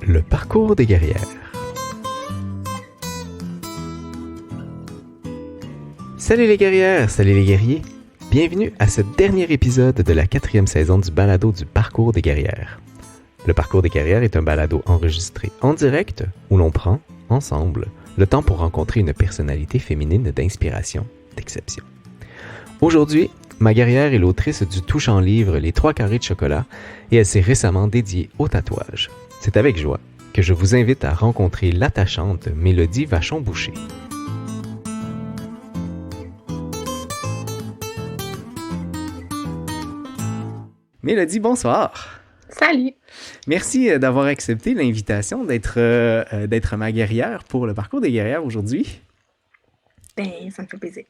Le parcours des guerrières. Salut les guerrières, salut les guerriers. Bienvenue à ce dernier épisode de la 4e saison du balado du parcours des guerrières. Le parcours des guerrières est un balado enregistré en direct où l'on prend, ensemble, le temps pour rencontrer une personnalité féminine d'inspiration, d'exception. Aujourd'hui, ma guerrière est l'autrice du touchant livre Les 3 carrés de chocolat et elle s'est récemment dédiée au tatouage. C'est avec joie que je vous invite à rencontrer l'attachante Mélodie Vachon-Boucher. Mélodie, bonsoir! Salut! Merci d'avoir accepté l'invitation d'être ma guerrière pour le parcours des guerrières aujourd'hui. Ben, ça me fait plaisir.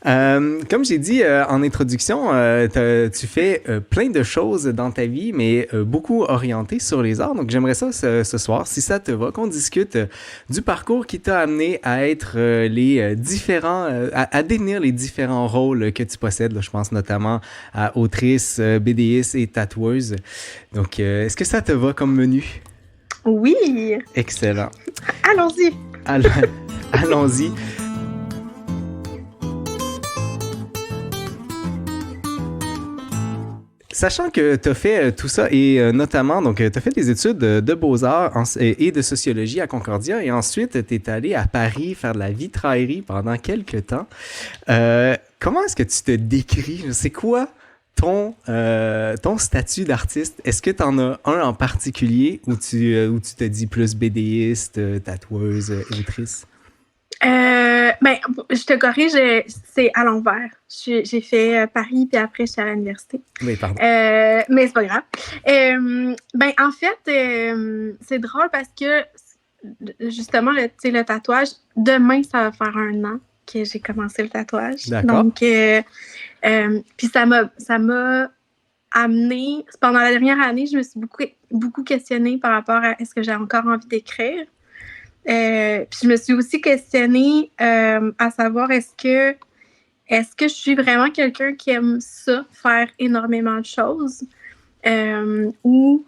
Comme j'ai dit en introduction, tu fais plein de choses dans ta vie, mais beaucoup orientées sur les arts. Donc, j'aimerais ça ce soir, si ça te va, qu'on discute du parcours qui t'a amené à être à détenir les différents rôles que tu possèdes. Là, je pense notamment à autrice, BDiste et tatoueuse. Donc, est-ce que ça te va comme menu? Oui! Excellent. Allons-y! Allons-y. Sachant que tu as fait tout ça et notamment, donc tu as fait des études de beaux-arts et de sociologie à Concordia et ensuite tu es allé à Paris faire de la vitraillerie pendant quelques temps. Comment est-ce que tu te décris? C'est quoi ton statut d'artiste? Est-ce que tu en as un en particulier où tu te dis plus bédéiste, tatoueuse, autrice? Ben, je te corrige, c'est à l'envers. J'ai fait Paris, puis après, je suis à l'université. Oui, pardon. Mais c'est pas grave. Ben, en fait, c'est drôle parce que, justement, le tatouage, demain, ça va faire 1 an que j'ai commencé le tatouage. D'accord. Donc, puis ça m'a amené, pendant la dernière année, je me suis beaucoup questionnée par rapport à est-ce que j'ai encore envie d'écrire. Puis je me suis aussi questionnée à savoir est-ce que je suis vraiment quelqu'un qui aime ça, faire énormément de choses, ou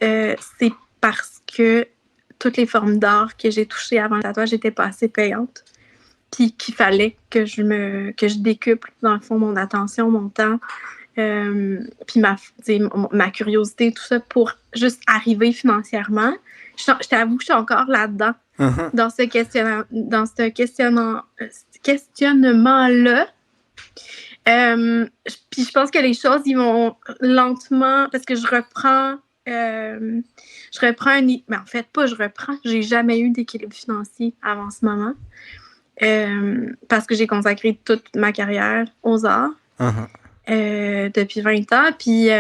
c'est parce que toutes les formes d'art que j'ai touchées avant le tatouage n'étaient pas assez payantes, puis qu'il fallait que je décuple, dans le fond, mon attention, mon temps, puis ma curiosité, tout ça, pour juste arriver financièrement. Je t'avoue que je suis encore là-dedans. Uh-huh. Dans ce questionnement-là. Puis je pense que les choses, ils vont lentement, parce que je reprends mais en fait, pas je reprends, j'ai jamais eu d'équilibre financier avant ce moment, parce que j'ai consacré toute ma carrière aux arts, depuis 20 ans, puis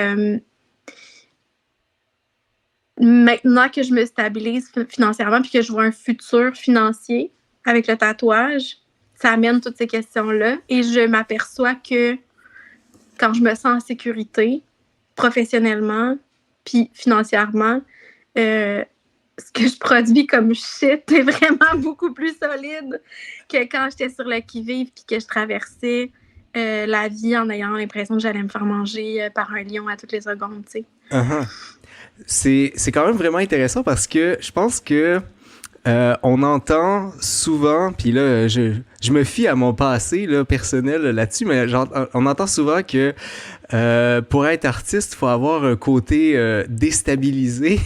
maintenant que je me stabilise financièrement puis que je vois un futur financier avec le tatouage, ça amène toutes ces questions-là et je m'aperçois que quand je me sens en sécurité, professionnellement puis financièrement, ce que je produis comme shit est vraiment beaucoup plus solide que quand j'étais sur le qui-vive puis que je traversais la vie en ayant l'impression que j'allais me faire manger par un lion à toutes les secondes, tu sais. Uh-huh. C'est quand même vraiment intéressant parce que je pense que on entend souvent, puis là, je me fie à mon passé là, personnel là-dessus, mais on entend souvent que pour être artiste, il faut avoir un côté déstabilisé.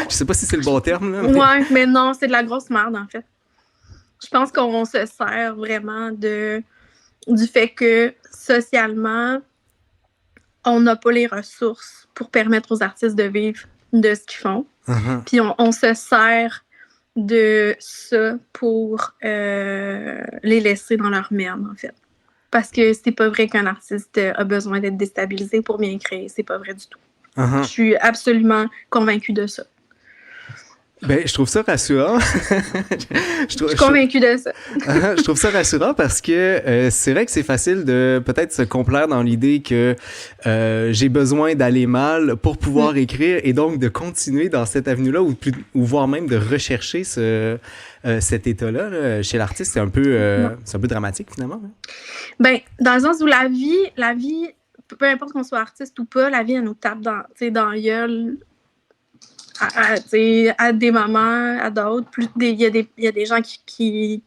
Je sais pas si c'est le bon terme. Là, mais... Ouais, mais non, c'est de la grosse merde, en fait. Je pense qu'on se sert vraiment du fait que, socialement, on n'a pas les ressources pour permettre aux artistes de vivre de ce qu'ils font. Uh-huh. Puis on se sert de ça pour les laisser dans leur merde, en fait. Parce que c'est pas vrai qu'un artiste a besoin d'être déstabilisé pour bien créer. C'est pas vrai du tout. Uh-huh. Je suis absolument convaincue de ça. Ben, je trouve ça rassurant. Je suis convaincue de ça. Je trouve ça rassurant parce que c'est vrai que c'est facile de peut-être se complaire dans l'idée que j'ai besoin d'aller mal pour pouvoir écrire et donc de continuer dans cette avenue-là ou voire même de rechercher cet état-là. Là. Chez l'artiste, c'est un peu dramatique finalement. Hein? Ben, dans le sens où la vie, peu importe qu'on soit artiste ou pas, la vie, elle nous tape dans la gueule tu sais, à des moments, à d'autres. Il y a des gens qui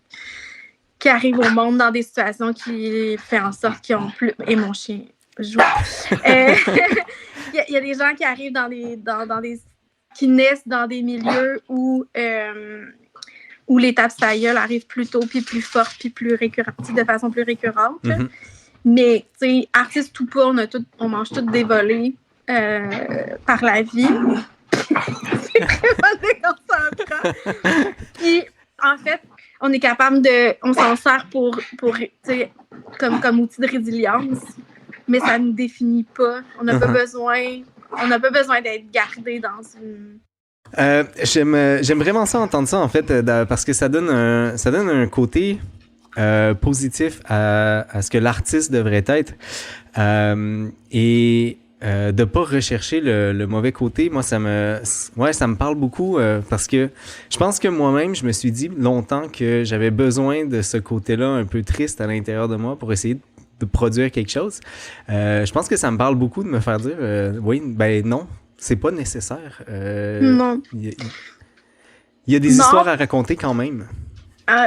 arrivent au monde dans des situations qui font en sorte qu'ils ont plus... Et mon chien joue. Il y a des gens qui arrivent dans des qui naissent dans des milieux où les tapes sa gueule arrivent plus tôt, puis plus fortes, puis plus récurrentes, de façon plus récurrente. Mm-hmm. Mais, tu sais, artiste ou pas, on mange tous des volets par la vie. C'est très déconcentrant. Puis, en fait, on est capable on s'en sert pour tu sais, comme outil de résilience, mais ça ne nous définit pas. On n'a pas besoin d'être gardé dans une... J'aime vraiment ça, entendre ça, en fait, parce que ça donne un côté positif à ce que l'artiste devrait être. Et de pas rechercher le mauvais côté, moi, ça me parle beaucoup parce que je pense que moi-même, je me suis dit longtemps que j'avais besoin de ce côté-là un peu triste à l'intérieur de moi pour essayer de produire quelque chose. Je pense que ça me parle beaucoup de me faire dire oui, ben non, c'est pas nécessaire. Non. Il y a des histoires à raconter quand même.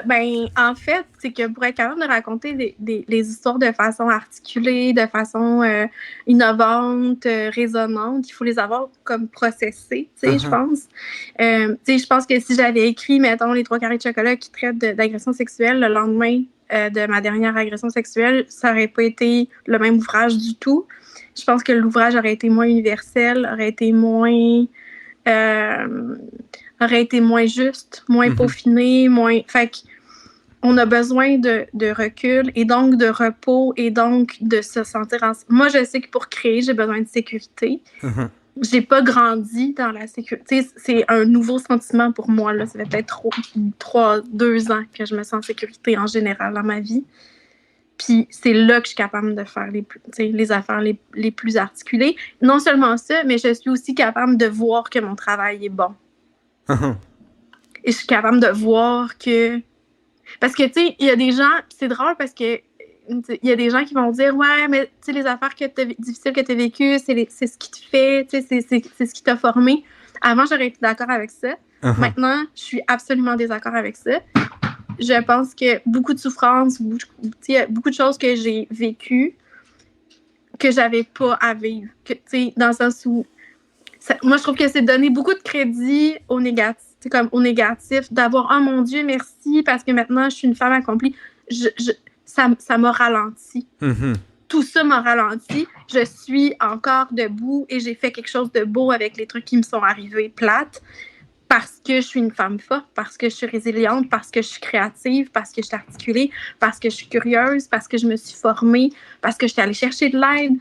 Ben, en fait, c'est que pour être capable de raconter les histoires de façon articulée, de façon innovante, résonante, il faut les avoir comme processées, tu sais, je pense. Tu sais, je pense que si j'avais écrit, mettons, Les 3 carrés de chocolat qui traitent d'agression sexuelle le lendemain de ma dernière agression sexuelle, ça n'aurait pas été le même ouvrage du tout. Je pense que l'ouvrage aurait été moins universel, aurait été moins juste, moins peaufiné, moins... Fait qu'on a besoin de recul et donc de repos et donc de se sentir... Moi, je sais que pour créer, j'ai besoin de sécurité. J'ai pas grandi dans la sécurité. C'est un nouveau sentiment pour moi, là. Ça fait peut-être 2 ans que je me sens en sécurité en général dans ma vie. Puis c'est là que je suis capable de faire les affaires les plus articulées. Non seulement ça, mais je suis aussi capable de voir que mon travail est bon. Et je suis capable de voir que... Parce que, tu sais, il y a des gens... C'est drôle parce que il y a des gens qui vont dire « Ouais, mais tu sais, les affaires difficiles que tu as vécues, c'est ce qui te fait, tu sais, c'est ce qui t'a formé. » Avant, j'aurais été d'accord avec ça. Maintenant, je suis absolument désaccord avec ça. Je pense que beaucoup de souffrances, beaucoup de choses que j'ai vécues que j'avais pas à vivre. Que, dans le sens où... moi, je trouve que c'est donner beaucoup de crédit au négatif. C'est comme au négatif, d'avoir « Oh mon Dieu, merci, parce que maintenant, je suis une femme accomplie. » Ça m'a ralenti. Tout ça m'a ralenti. Je suis encore debout et j'ai fait quelque chose de beau avec les trucs qui me sont arrivés plates parce que je suis une femme forte, parce que je suis résiliente, parce que je suis créative, parce que je suis articulée, parce que je suis curieuse, parce que je me suis formée, parce que je suis allée chercher de l'aide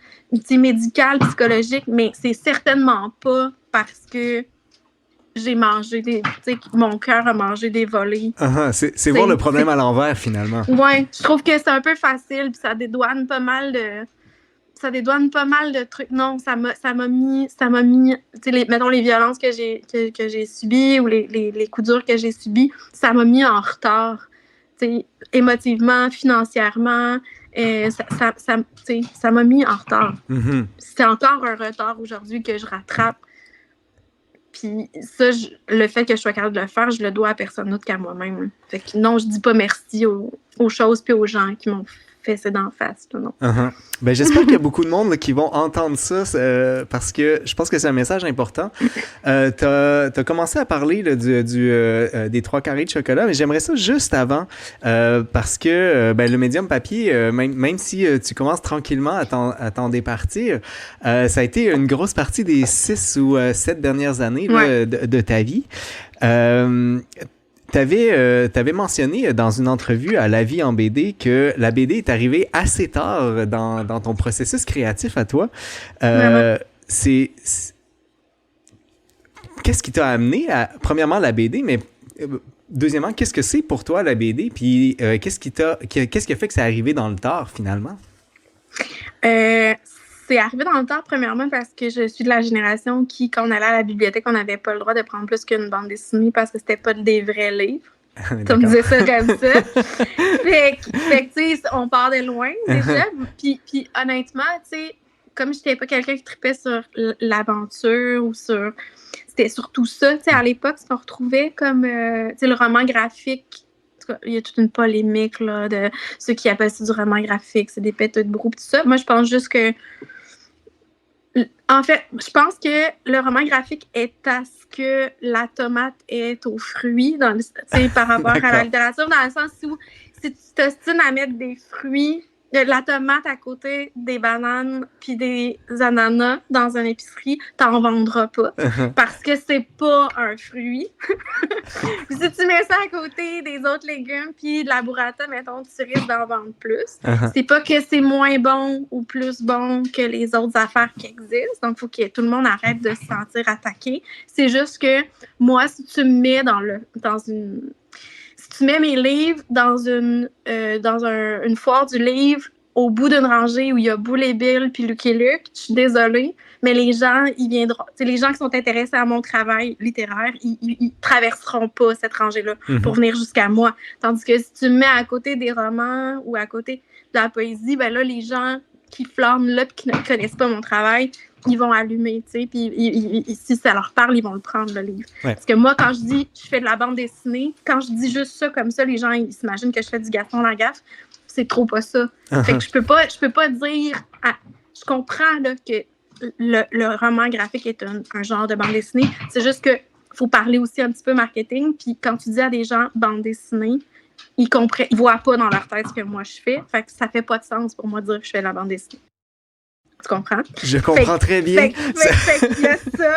médicale, psychologique, mais c'est certainement pas parce que j'ai mangé mon cœur a mangé des volets. C'est voir le problème à l'envers, finalement. Ouais, je trouve que c'est un peu facile, puis ça dédouane pas mal de trucs. Non, ça m'a mis, mettons les violences que j'ai subies ou les coups durs que j'ai subis, ça m'a mis en retard, émotivement, financièrement, ça m'a mis en retard. C'est encore un retard aujourd'hui que je rattrape. Puis ça, le fait que je sois capable de le faire, je le dois à personne d'autre qu'à moi-même. Fait que non, je dis pas merci aux choses puis aux gens qui m'ont fait ça d'en face. Là, non. Ben, j'espère qu'il y a beaucoup de monde là, qui vont entendre ça parce que je pense que c'est un message important. T'as commencé à parler là, des 3 carrés de chocolat, mais j'aimerais ça juste avant parce que le médium papier, même si tu commences tranquillement à t'en départir, ça a été une grosse partie des 6 ou 7 dernières années là, de ta vie. T'avais mentionné dans une entrevue à La Vie en BD que la BD est arrivée assez tard dans ton processus créatif à toi. Qu'est-ce qui t'a amené à, premièrement, la BD, mais deuxièmement, qu'est-ce que c'est pour toi la BD? Puis qu'est-ce qui a fait que c'est arrivé dans le tard, finalement? C'est arrivé dans le temps, premièrement, parce que je suis de la génération qui, quand on allait à la bibliothèque, on n'avait pas le droit de prendre plus qu'une bande dessinée parce que c'était pas des vrais livres. On disait ça comme ça. Fait que, tu sais, on part de loin, déjà. Puis honnêtement, tu sais, comme j'étais pas quelqu'un qui tripait sur l'aventure ou sur... c'était surtout ça, tu sais, à l'époque, ce qu'on retrouvait comme, tu sais, le roman graphique. En tout cas, il y a toute une polémique, là, de ceux qui appellent ça du roman graphique, c'est des péteux de brou, tout ça. Moi, je pense juste que... En fait, je pense que le roman graphique est à ce que la tomate est au fruit, par rapport à la littérature, dans le sens où si tu t'ostines à mettre des fruits, la tomate à côté des bananes puis des ananas dans une épicerie, t'en vendras pas parce que c'est pas un fruit. Si tu mets ça à côté des autres légumes puis de la burrata, mettons, tu risques d'en vendre plus. C'est pas que c'est moins bon ou plus bon que les autres affaires qui existent. Donc, il faut que tout le monde arrête de se sentir attaqué. C'est juste que moi, si tu me mets si tu mets mes livres dans une foire du livre au bout d'une rangée où il y a Boule et Bill puis Lucky Luke, je suis désolée, mais les gens, ils viendront. Les gens qui sont intéressés à mon travail littéraire, ils traverseront pas cette rangée-là pour venir jusqu'à moi. Tandis que si tu me mets à côté des romans ou à côté de la poésie, ben là, les gens qui flânent là et qui ne connaissent pas mon travail, ils vont allumer, tu sais, puis si ça leur parle, ils vont le prendre, le livre. Ouais. Parce que moi, quand je dis je fais de la bande dessinée, quand je dis juste ça comme ça, les gens, ils s'imaginent que je fais du Gaston Lagaffe. C'est trop pas ça. Fait que je peux pas dire... je comprends là, que le roman graphique est un genre de bande dessinée. C'est juste que faut parler aussi un petit peu marketing, puis quand tu dis à des gens bande dessinée, ils voient pas dans leur tête ce que moi je fais. Fait que ça fait pas de sens pour moi de dire que je fais de la bande dessinée. Tu comprends? Je comprends très bien. Fait qu'il y a ça.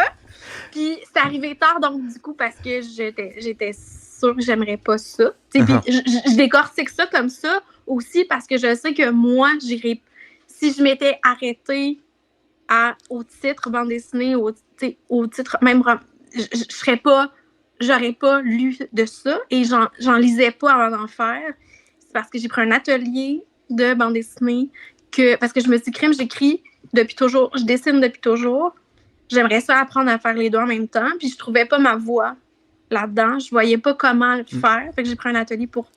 Puis c'est arrivé tard, donc du coup, parce que j'étais sûre que j'aimerais pas ça. Puis je décortique ça comme ça aussi parce que je sais que moi, si je m'étais arrêtée au titre bande dessinée, au titre même, j'aurais pas lu de ça et j'en lisais pas avant d'en faire. C'est parce que j'ai pris un atelier de bande dessinée parce que je me suis dit, j'écris depuis toujours, je dessine depuis toujours. J'aimerais ça apprendre à faire les deux en même temps. Puis je trouvais pas ma voie là-dedans. Je voyais pas comment le faire. Fait que j'ai pris un atelier pour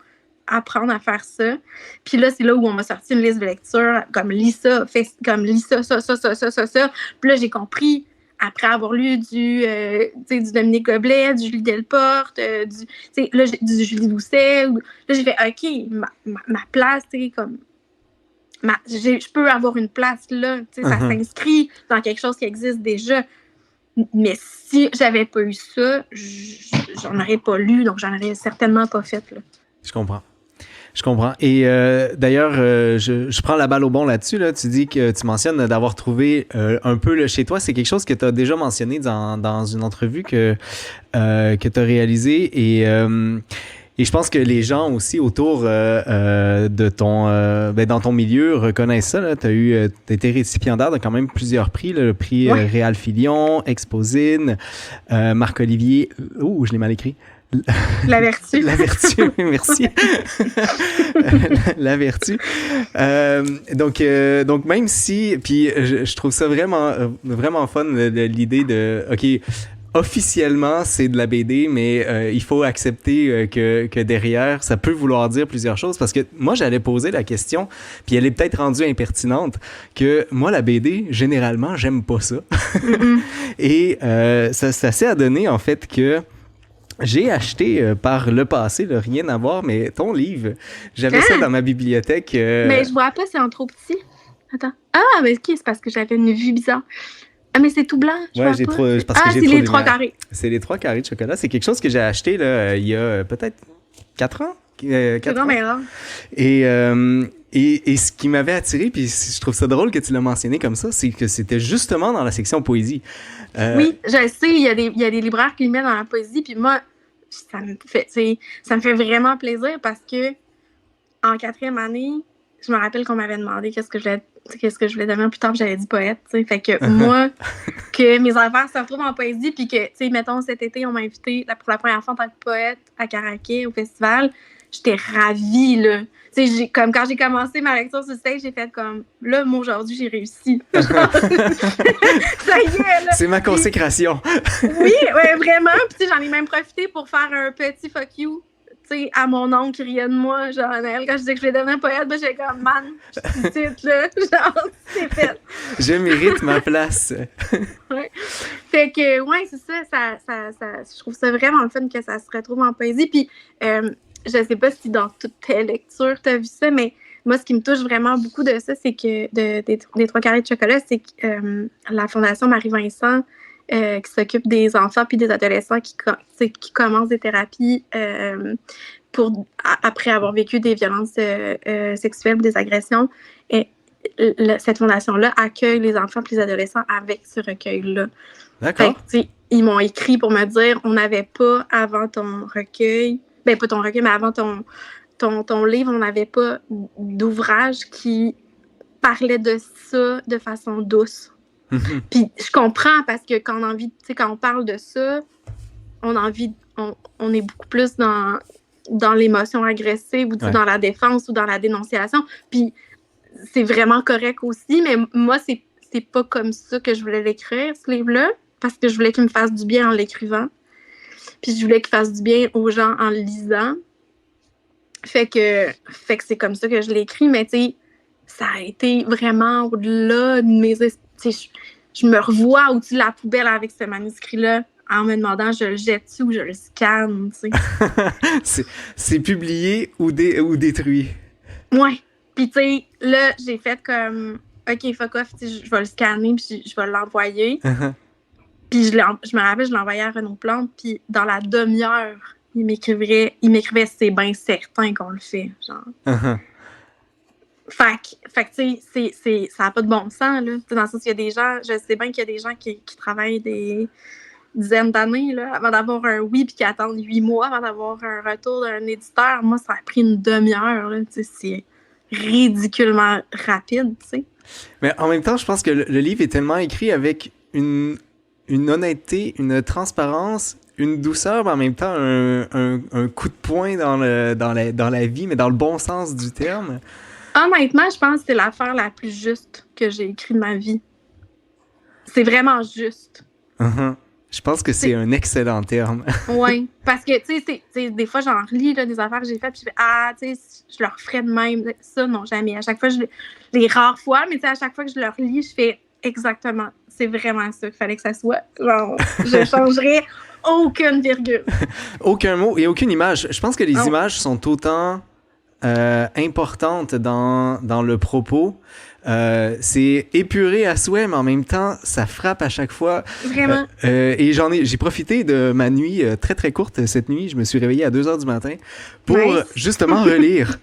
apprendre à faire ça. Puis là, c'est là où on m'a sorti une liste de lecture, comme lis ça, ça. Puis là, j'ai compris, après avoir lu du Dominique Goblet, du Julie Delporte, du Julie Doucet. Là, j'ai fait, OK, ma place, comme... je peux avoir une place là, ça s'inscrit dans quelque chose qui existe déjà. Mais si j'avais pas eu ça, j'en aurais pas lu, donc j'en aurais certainement pas fait. Là. Je comprends. Et d'ailleurs, je prends la balle au bon là-dessus. Là. Tu dis que tu mentionnes d'avoir trouvé un peu le chez toi. C'est quelque chose que tu as déjà mentionné dans une entrevue que tu as réalisée. Et je pense que les gens aussi autour de dans ton milieu reconnaissent ça. Tu as été récipiendaire de quand même plusieurs prix. Là, le prix Réal Filion, Exposine, Marc-Olivier. Je l'ai mal écrit. La Vertu. La Vertu, merci. La Vertu. Donc même si, puis je trouve ça vraiment fun l'idée de, OK, officiellement, c'est de la BD, mais il faut accepter que derrière, ça peut vouloir dire plusieurs choses. Parce que moi, j'allais poser la question, puis elle est peut-être rendue impertinente, que moi, la BD, généralement, j'aime pas ça. Et ça s'est adonné, en fait, que j'ai acheté par le passé, là, rien à voir, mais ton livre, j'avais ça dans ma bibliothèque. Mais je vois pas, c'est en trop petit. Attends. Ah, mais OK, c'est parce que j'avais une vue bizarre. Ah, mais c'est tout blanc. Parce que j'ai trop c'est les 3 carrés. C'est les 3 carrés de chocolat. C'est quelque chose que j'ai acheté là, il y a peut-être 4 ans. 4 ans. Mais là. Et ce qui m'avait attiré, puis je trouve ça drôle que tu l'as mentionné comme ça, c'est que c'était justement dans la section poésie. Oui, je sais, il y a des libraires qui le mettent dans la poésie, puis moi, ça me fait vraiment plaisir parce que en 4e année, je me rappelle qu'on m'avait demandé qu'est-ce que je voulais devenir plus tard, puis j'avais dit poète, tu sais. Fait que moi, que mes affaires se retrouvent en poésie, puis que, tu sais, mettons, cet été, on m'a invité pour la première fois en tant que poète à Caraquet, au festival. J'étais ravie, là. Tu sais, comme quand j'ai commencé ma lecture sur stage, j'ai fait comme, là, moi, aujourd'hui, j'ai réussi. Ça y est, là. C'est ma consécration. Oui, ouais, vraiment. Puis, tu sais, j'en ai même profité pour faire un petit fuck you, tu sais, à mon oncle qui riait de moi, genre, quand je disais que je voulais devenir poète, ben, j'étais comme, man, je suis petite, là. Genre, c'est fait. Je mérite ma place. Ouais. Fait que, ouais, c'est ça, je trouve ça vraiment le fun que ça se retrouve en poésie. Puis, je sais pas si dans toutes tes lectures, tu as vu ça, mais moi, ce qui me touche vraiment beaucoup de ça, c'est que des Trois Carrés de chocolat, c'est que la Fondation Marie-Vincent, qui s'occupe des enfants puis des adolescents qui commencent des thérapies après avoir vécu des violences sexuelles ou des agressions. Et cette fondation-là accueille les enfants et les adolescents avec ce recueil-là. D'accord. Fait que, ils m'ont écrit pour me dire on n'avait pas avant ton recueil, ben pas ton recueil, mais avant ton livre, on n'avait pas d'ouvrage qui parlait de ça de façon douce. Puis je comprends parce que quand on parle de ça, on est beaucoup plus dans l'émotion agressive ou dans la défense ou dans la dénonciation. Puis c'est vraiment correct aussi, mais moi, c'est pas comme ça que je voulais l'écrire, ce livre-là, parce que je voulais qu'il me fasse du bien en l'écrivant. Puis je voulais qu'il fasse du bien aux gens en le lisant. Fait que c'est comme ça que je l'ai écrit, mais tu sais, ça a été vraiment au-delà de mes... Je me revois au-dessus de la poubelle avec ce manuscrit-là en me demandant je le jette-tu ou je le scanne, tu sais. c'est publié ou détruit. Ouais. Puis tu sais, là, j'ai fait comme OK, fuck off, je vais le scanner puis je vais l'envoyer. Puis je me rappelle, je l'envoyais à Renaud Plante, puis dans la demi-heure, il m'écrivait c'est bien certain qu'on le fait, genre. Fait que, tu sais, ça n'a pas de bon sens, là. Dans le sens qu'il y a des gens, je sais bien qu'il y a des gens qui travaillent des dizaines d'années, là, avant d'avoir un oui, puis qui attendent 8 mois avant d'avoir un retour d'un éditeur. Moi, ça a pris une demi-heure, là. Tu sais, c'est ridiculement rapide, tu sais. Mais en même temps, je pense que le livre est tellement écrit avec une honnêteté, une transparence, une douceur, mais en même temps un coup de poing dans la vie, mais dans le bon sens du terme. Honnêtement, je pense que c'est l'affaire la plus juste que j'ai écrite de ma vie. C'est vraiment juste. Je pense que c'est un excellent terme. Oui, parce que, tu sais, des fois, j'en relis là, des affaires que j'ai faites, puis je fais, tu sais, je le referais de même. Ça, non, jamais. À chaque fois, les rares fois, mais tu sais, à chaque fois que je le relis, je fais exactement. C'est vraiment ça qu'il fallait que ça soit. Genre, je changerais aucune virgule. Aucun mot et aucune image. Je pense que les images sont autant importantes dans le propos. C'est épuré à souhait, mais en même temps, ça frappe à chaque fois. Vraiment. Et j'ai profité de ma nuit très très courte cette nuit. Je me suis réveillé à 2h du matin pour justement relire.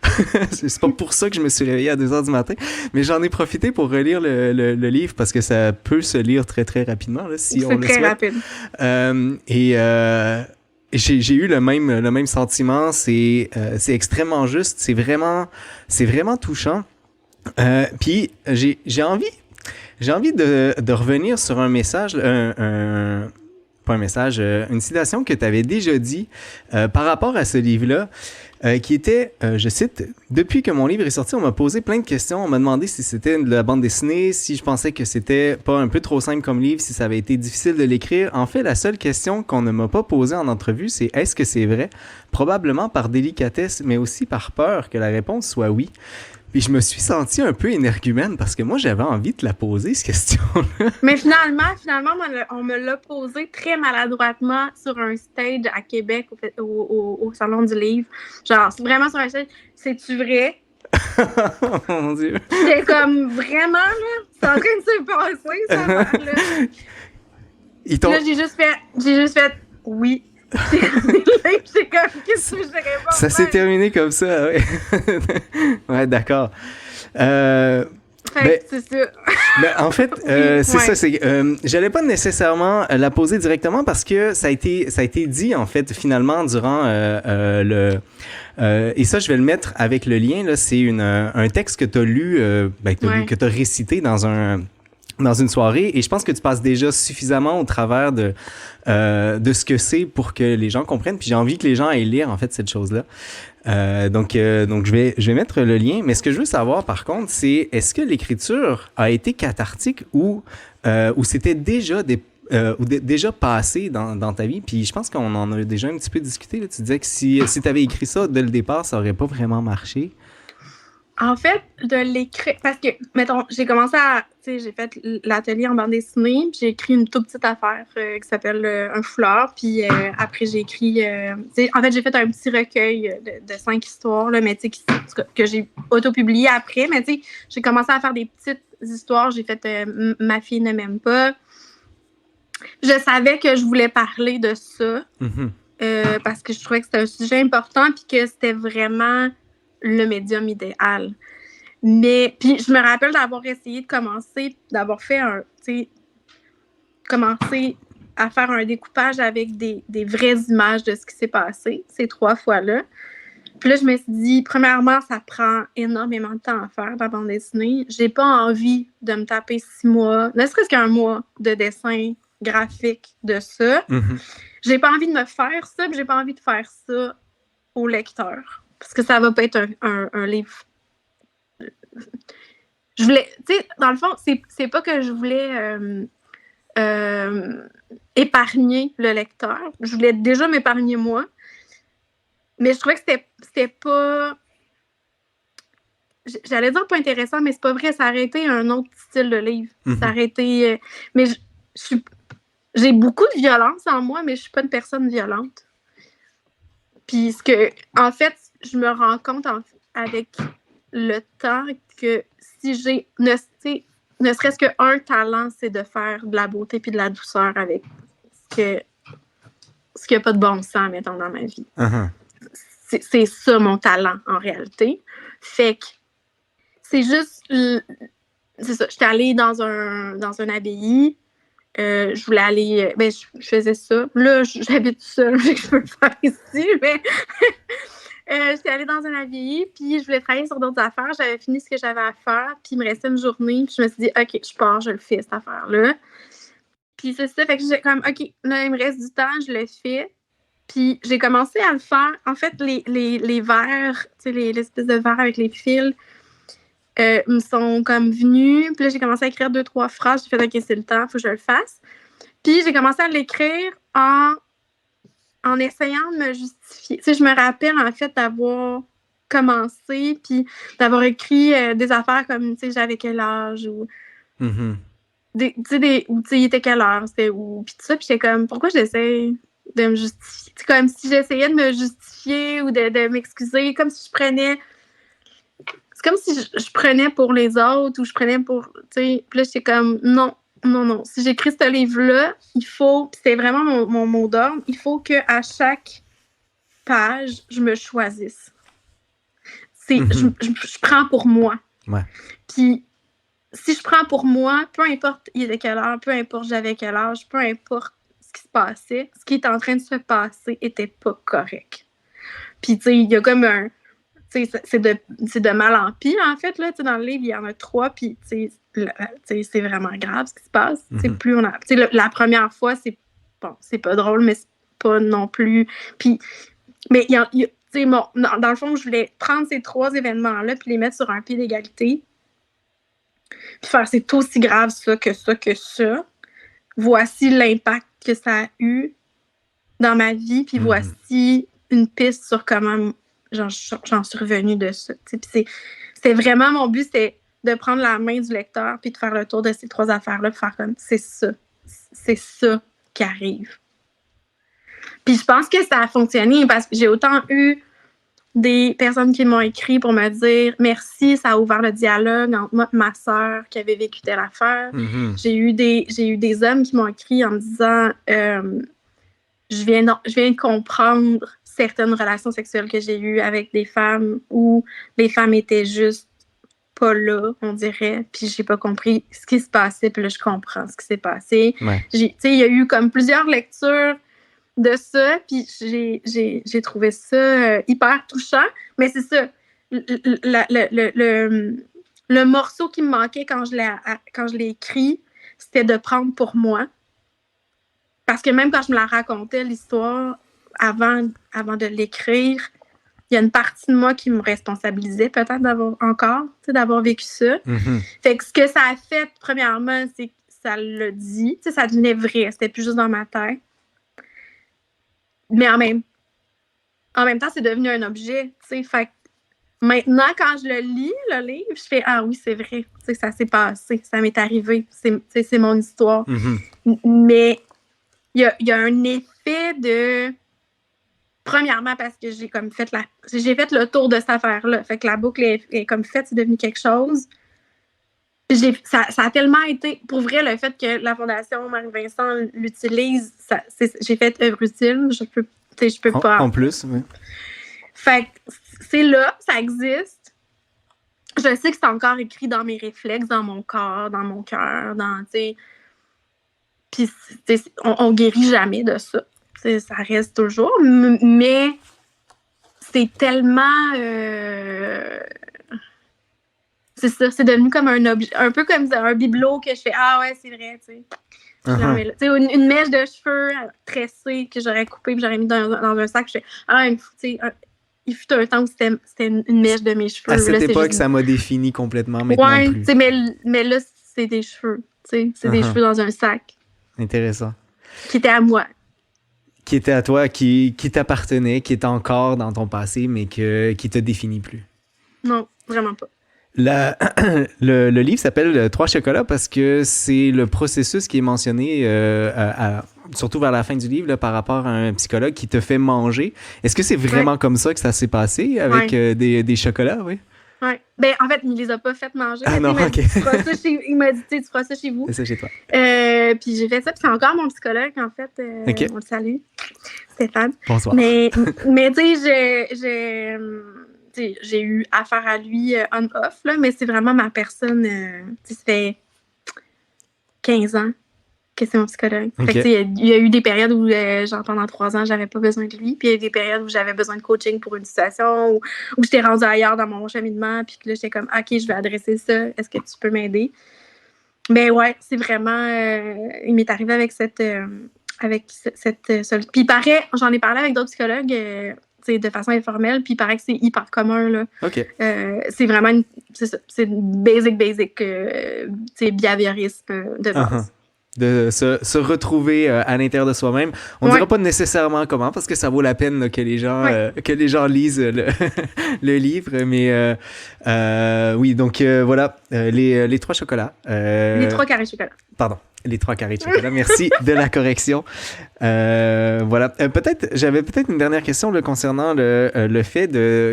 C'est pas pour ça que je me suis réveillé à 2h du matin, mais j'en ai profité pour relire le livre parce que ça peut se lire très très rapidement là, si on le souhaite. C'est très rapide. J'ai eu le même sentiment. C'est extrêmement juste. C'est vraiment touchant. Puis j'ai envie de revenir sur un message, pas un message, une citation que tu avais déjà dit par rapport à ce livre-là, qui était, je cite, « Depuis que mon livre est sorti, on m'a posé plein de questions. On m'a demandé si c'était de la bande dessinée, si je pensais que c'était pas un peu trop simple comme livre, si ça avait été difficile de l'écrire. En fait, la seule question qu'on ne m'a pas posée en entrevue, c'est « Est-ce que c'est vrai? » Probablement par délicatesse, mais aussi par peur que la réponse soit « oui ». Puis je me suis sentie un peu énergumène parce que moi, j'avais envie de la poser, cette question-là. Mais finalement, on me l'a posé très maladroitement sur un stage à Québec au Salon du Livre. Genre, vraiment sur un stage. C'est-tu vrai? Oh mon Dieu! J'étais comme, vraiment, là? C'est en train de se passer, ça, là? Là, j'ai juste fait oui. C'est comme, qu'est-ce que je dirais pas? Ça s'est terminé comme ça, ouais. Ouais, d'accord. C'est ça. En fait, c'est ça. J'allais pas nécessairement la poser directement parce que ça a été dit, en fait, finalement, durant et ça, je vais le mettre avec le lien, là. C'est un texte que tu as lu, que tu as récité dans une soirée, et je pense que tu passes déjà suffisamment au travers de ce que c'est pour que les gens comprennent, puis j'ai envie que les gens aillent lire en fait cette chose-là. Donc je vais mettre le lien, mais ce que je veux savoir par contre, c'est est-ce que l'écriture a été cathartique ou c'était déjà déjà passé dans ta vie? Puis je pense qu'on en a déjà un petit peu discuté, là. Tu disais que si tu avais écrit ça dès le départ, ça aurait pas vraiment marché. En fait, de l'écrire, parce que, mettons, j'ai commencé à, tu sais, j'ai fait l'atelier en bande dessinée, puis j'ai écrit une toute petite affaire qui s'appelle Un foulard, puis après j'ai écrit, en fait, j'ai fait un petit recueil de 5 histoires, là, mais tu sais, que j'ai auto-publié après, mais tu sais, j'ai commencé à faire des petites histoires, j'ai fait Ma fille ne m'aime pas. Je savais que je voulais parler de ça, parce que je trouvais que c'était un sujet important, puis que c'était vraiment le médium idéal. Mais, puis je me rappelle d'avoir essayé de commencer, d'avoir fait commencer à faire un découpage avec des vraies images de ce qui s'est passé ces 3 fois-là. Puis là, je me suis dit, premièrement, ça prend énormément de temps à faire, la bande dessinée. J'ai pas envie de me taper 6 mois, ne serait-ce qu'un mois de dessin graphique de ça. J'ai pas envie de me faire ça, puis j'ai pas envie de faire ça au lecteur. Parce que ça va pas être un livre. Je voulais, tu sais, dans le fond, c'est pas que je voulais épargner le lecteur. Je voulais déjà m'épargner moi. Mais je trouvais que c'était pas. J'allais dire pas intéressant, mais c'est pas vrai. Ça aurait été un autre style de livre. Ça aurait été. Mais j'ai beaucoup de violence en moi, mais je suis pas une personne violente. Puis en fait, je me rends compte avec le temps que si j'ai ne serait-ce qu'un talent, c'est de faire de la beauté puis de la douceur avec ce qui n'a pas de bon sens, mettons, dans ma vie. C'est ça mon talent, en réalité. Fait que c'est juste... C'est ça, j'étais allée dans un abbaye. Je voulais aller... Ben, je faisais ça. Là, j'habite seule, je peux le faire ici, mais... j'étais allée dans un abbaye, puis je voulais travailler sur d'autres affaires. J'avais fini ce que j'avais à faire, puis il me restait une journée, puis je me suis dit, OK, je pars, je le fais, cette affaire-là. Puis c'est ça, fait que j'ai comme, OK, là, il me reste du temps, je le fais. Puis j'ai commencé à le faire. En fait, les verres, tu sais, l'espèce de verre avec les fils, me sont comme venus. Puis là, j'ai commencé à écrire 2-3 phrases. J'ai fait, OK, c'est le temps, faut que je le fasse. Puis j'ai commencé à l'écrire en essayant de me justifier. Tu sais, je me rappelle, en fait, d'avoir commencé, puis d'avoir écrit des affaires comme, tu sais, j'avais quel âge, ou... Tu sais, il était quelle heure, c'était où, puis tout ça, puis j'étais comme, pourquoi j'essaie de me justifier? C'est comme si j'essayais de me justifier ou de m'excuser, comme si je prenais... C'est comme si je prenais pour les autres, ou je prenais pour... Tu sais, puis là, j'étais comme, non. Si j'écris ce livre-là, il faut... C'est vraiment mon mot d'ordre. Il faut qu'à chaque page, je me choisisse. Je prends pour moi. Ouais. Puis, si je prends pour moi, peu importe il était quelle heure, peu importe j'avais quel âge, peu importe ce qui se passait, ce qui est en train de se passer était pas correct. Puis, tu sais, il y a comme un... Tu sais, c'est de mal en pire, en fait, là. Tu sais, dans le livre, il y en a 3, puis, tu sais, c'est vraiment grave ce qui se passe. Tu sais, plus on a... Tu sais, la première fois, c'est pas drôle, mais c'est pas non plus... Puis, mais tu sais, bon, dans le fond, je voulais prendre ces 3 événements-là puis les mettre sur un pied d'égalité. Puis faire, c'est aussi grave ça que ça que ça. Voici l'impact que ça a eu dans ma vie, puis voici une piste sur comment j'en suis revenue de ça. Puis c'est vraiment mon but, c'est de prendre la main du lecteur puis de faire le tour de ces 3 affaires-là puis faire comme, c'est ça qui arrive. Puis je pense que ça a fonctionné parce que j'ai autant eu des personnes qui m'ont écrit pour me dire merci, ça a ouvert le dialogue entre moi et ma sœur qui avait vécu telle affaire. J'ai eu des hommes qui m'ont écrit en me disant je viens de comprendre certaines relations sexuelles que j'ai eues avec des femmes où les femmes étaient juste pas là, on dirait, puis j'ai pas compris ce qui se passait, puis là, je comprends ce qui s'est passé. Ouais. Il y a eu comme plusieurs lectures de ça, puis j'ai trouvé ça hyper touchant, mais c'est ça, le morceau qui me manquait quand je l'ai écrit, c'était de prendre pour moi. Parce que même quand je me la racontais, l'histoire, avant de l'écrire, il y a une partie de moi qui me responsabilisait peut-être d'avoir vécu ça. Fait que ce que ça a fait, premièrement, c'est que ça l'a dit. Ça devenait vrai. C'était plus juste dans ma tête. Mais en même temps, c'est devenu un objet. Fait que Maintenant, quand je le lis, le livre, je fais « Ah oui, c'est vrai, ça s'est passé, ça m'est arrivé, c'est mon histoire. Mais il y a un effet de... Premièrement, parce que j'ai fait le tour de cette affaire-là. Fait que la boucle est comme faite, c'est devenu quelque chose. Ça a tellement été... Pour vrai, le fait que la Fondation Marie-Vincent l'utilise, j'ai fait œuvre utile. Je peux pas... En plus, oui. Fait que c'est là, ça existe. Je sais que c'est encore écrit dans mes réflexes, dans mon corps, dans mon cœur, Puis on guérit jamais de ça. Ça reste toujours, mais c'est tellement... C'est ça, c'est devenu comme un objet, un peu comme un bibelot que je fais « Ah ouais, c'est vrai, tu sais. » Une mèche de cheveux tressée que j'aurais coupée et j'aurais mis dans un sac. Je fais « Ah, tu sais, il fut un temps où c'était une mèche de mes cheveux. » À cette époque, ça m'a défini complètement. Maintenant plus. Mais là, c'est des cheveux. C'est des cheveux dans un sac. Intéressant. Qui était à moi. Qui était à toi, qui t'appartenait, qui est encore dans ton passé, mais qui te définit plus. Non, vraiment pas. Le livre s'appelle Trois chocolats parce que c'est le processus qui est mentionné surtout vers la fin du livre là, par rapport à un psychologue qui te fait manger. Est-ce que c'est vraiment comme ça que ça s'est passé avec des chocolats, oui? Oui. Ben, en fait, il ne les a pas fait manger. Ah non, OK. Il m'a dit, tu feras ça chez vous. C'est ça chez toi. Puis j'ai fait ça, puis c'est encore mon psychologue, en fait. On le salue. Stéphane. Bonsoir. Mais tu sais, j'ai eu affaire à lui on-off, là, mais c'est vraiment ma personne. Ça fait 15 ans que c'est mon psychologue. Okay. Fait que, il y a eu des périodes où, pendant 3 ans, j'avais pas besoin de lui. Puis il y a eu des périodes où j'avais besoin de coaching pour une situation, où j'étais rendue ailleurs dans mon cheminement. Puis que là, j'étais comme, OK, je vais adresser ça. Est-ce que tu peux m'aider? Mais ouais, c'est vraiment... il m'est arrivé avec cette... Puis il paraît, j'en ai parlé avec d'autres psychologues... de façon informelle, puis il paraît que c'est hyper commun, là. OK. C'est vraiment c'est basic, behaviorisme de base. De se retrouver à l'intérieur de soi-même. On ne dira pas nécessairement comment, parce que ça vaut la peine là, que les gens lisent le livre, mais oui, donc voilà, les trois chocolats. Les 3 carrés de chocolat. Pardon. Les 3 carrés de chocolat. Merci de la correction. Voilà. J'avais peut-être une dernière question là, concernant le fait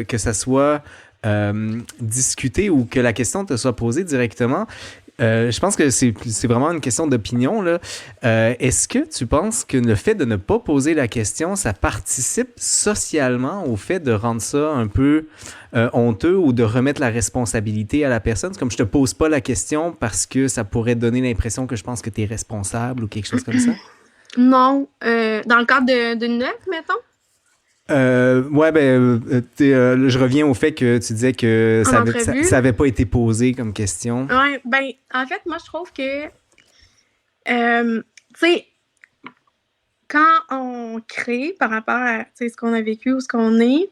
que ça soit discuté ou que la question te soit posée directement. Je pense que c'est vraiment une question d'opinion, là. Est-ce que tu penses que le fait de ne pas poser la question, ça participe socialement au fait de rendre ça un peu honteux ou de remettre la responsabilité à la personne? C'est comme je te pose pas la question parce que ça pourrait donner l'impression que je pense que tu es responsable ou quelque chose comme ça? Non. Dans le cadre d'une lettre, mettons? Ouais, je reviens au fait que tu disais que ça avait pas été posé comme question. Ouais, ben, en fait, moi, je trouve que, tu sais, quand on crée par rapport à ce qu'on a vécu ou ce qu'on est,